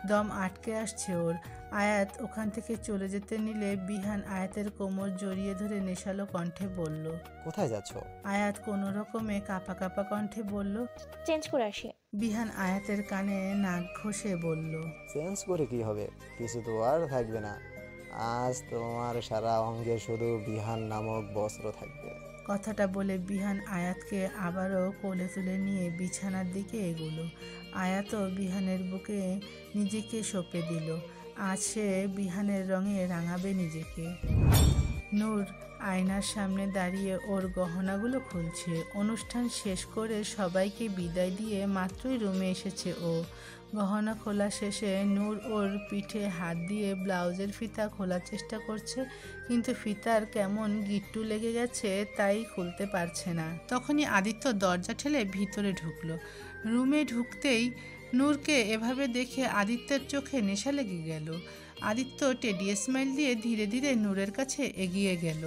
দম আটকে আসছে ওর। আয়াত ওখান থেকে চলে যেতে নিলে বিহান আয়াতের কোমর জড়িয়ে ধরে নেশালো কণ্ঠে বলল, কোথায় যাচ্ছ? আয়াত কোনো রকমে কাঁপা কাঁপা কণ্ঠে বলল, চেঞ্জ করে আসি। বিহান আয়াতের কানে নাক ঘষে বলল, চেঞ্জ করে কি হবে? কিছু তো আর থাকবে না, আজ তোমার সারা অঙ্গে শুধু বিহান নামক বস্ত্র থাকবে। কথাটা বলে বিহান আয়াতকে আবারও কোলে তুলে নিয়ে বিছানার দিকে এগোলো। আয়াতও বিহানের বুকে নিজেকে সঁপে দিল। আজ সে বিহানের রঙে রাঙাবে নিজেকে। নূর আয়নার সামনে দাঁড়িয়ে ওর গহনাগুলো খুলছে। অনুষ্ঠান শেষ করে সবাইকে বিদায় দিয়ে মাত্রই রুমে এসেছে ও। গহনা খোলা শেষে নূর ওর পিঠে হাত দিয়ে ব্লাউজের ফিতা খোলার চেষ্টা করছে, কিন্তু ফিতার কেমন গিট্টু লেগে গেছে তাই খুলতে পারছে না। তখনই আদিত্য দরজা ঠেলে ভিতরে ঢুকলো। রুমে ঢুকতেই নূরকে এভাবে দেখে আদিত্যের চোখে নেশা লেগে গেল। আদিত্য টেডি স্মাইল দিয়ে ধীরে ধীরে নূরের কাছে এগিয়ে গেল।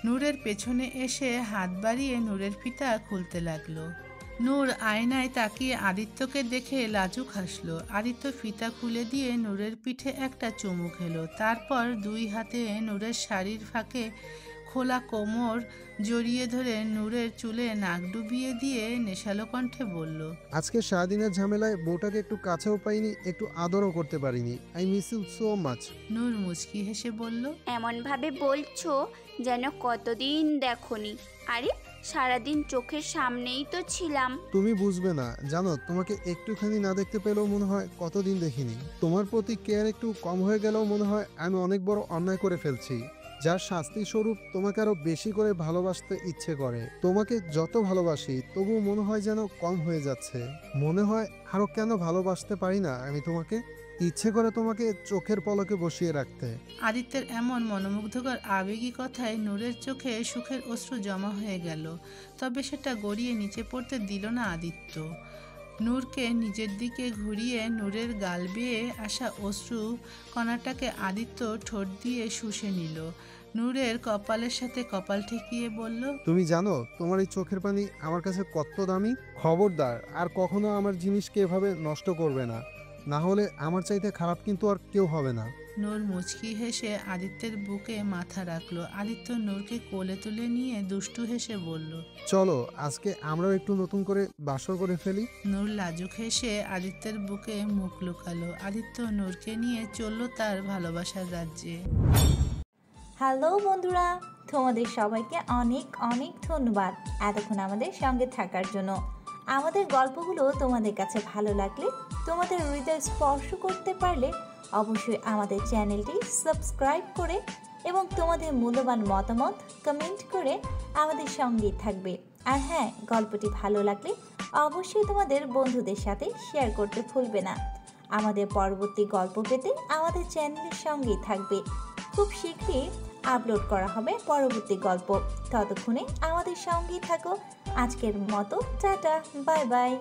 নূরের পেছনে এসে হাত বাড়িয়ে নূরের ফিতা খুলতে লাগলো। নূর আয়নায় তাকিয়ে আদিত্যকে দেখে লাজুক হাসলো। আদিত্য ফিতা খুলে দিয়ে নূরের পিঠে একটা চুমু খেলো। তারপর দুই হাতে নূরের শাড়ির ফাঁকে খোলা কোমর জড়িয়ে ধরে নূরের চুলে নাক ডুবিয়ে দিয়ে নেশালো কণ্ঠে বলল, আজকে সারাদিনের ঝামেলায় বউটাকে একটু কাছেও পাইনি, একটু আদরও করতে পারিনি। I miss you so much. Noor মুচকি হেসে বলল, এমনভাবে বলছো যেন কতদিন দেখোনি। আরে সারাদিন চোখের সামনেই তো ছিলাম। তুমি বুঝবে না, জানো তোমাকে একটুখানি না দেখতে পেলেও মনে হয় কতদিন দেখিনি। তোমার প্রতি কেয়ার একটু কম হয়ে গেলেও মনে হয় আমি অনেক বড় অন্যায় করে ফেলছি, যার শাস্তি স্বরূপ তোমাকে আরো বেশি করে ভালোবাসতে ইচ্ছে করে। তোমাকে যত ভালোবাসি তবুও মনে হয় যেন কম হয়ে যাচ্ছে। মনে হয় আরো কেন ভালোবাসতে পারি না আমি তোমাকে। ইচ্ছে করে তোমাকে চোখের পলকে বসিয়ে রাখতে। আদিত্যের এমন মনোমুগ্ধকর আবেগী কথায় নূরের চোখে সুখের অশ্রু জমা হয়ে গেল। তবে সেটা গড়িয়ে নিচে পড়তে দিল না আদিত্য। নূরকে নিজের দিকে ঘুরিয়ে নূরের গাল বেয়ে আসা অশ্রু কণাটাকে আদিত্য ঠোঁট দিয়ে শুষে নিল। নূরের কপালের সাথে কপাল ঠেকিয়ে বলল, তুমি জানো তোমার এই চোখের পানি আমার কাছে কত দামি? খবরদার আর কখনো আমার জিনিসকে এভাবে নষ্ট করবে না, না হলে আমার চাইতে খারাপ কিন্তু আর কেউ হবে না। নূর মুচকি হেসে আদিত্যের বুকে মাথা রাখলো। আদিত্য নূরকে কোলে তুলে নিয়ে দুষ্টু হেসে বলল, চলো আজকে আমরাও একটু নতুন করে বাসর করে ফেলি। নূর লাজুক হেসে আদিত্যের বুকে মুখ লুকালো। আদিত্য নূরকে নিয়ে চলল তার ভালোবাসার রাজ্যে। হ্যালো বন্ধুরা, তোমাদের সবাইকে অনেক অনেক ধন্যবাদ এতক্ষণ আমাদের সঙ্গে থাকার জন্য। আমাদের গল্পগুলো তোমাদের কাছে ভালো লাগলে, তোমাদের হৃদয় স্পর্শ করতে পারলে অবশ্যই আমাদের চ্যানেলটি সাবস্ক্রাইব করে এবং তোমাদের মূল্যবান মতামত কমেন্ট করে আমাদের সঙ্গেই থাকবে। আর হ্যাঁ, গল্পটি ভালো লাগলে অবশ্যই তোমাদের বন্ধুদের সাথে শেয়ার করতে ভুলবে না। আমাদের পরবর্তী গল্প পেতে আমাদের চ্যানেলের সঙ্গেই থাকবে। খুব শীঘ্রই আপলোড করা হবে পরবর্তী গল্প। ততক্ষণে আমাদের সঙ্গেই থাকো। আজকের মতো টাটা, বাই বাই।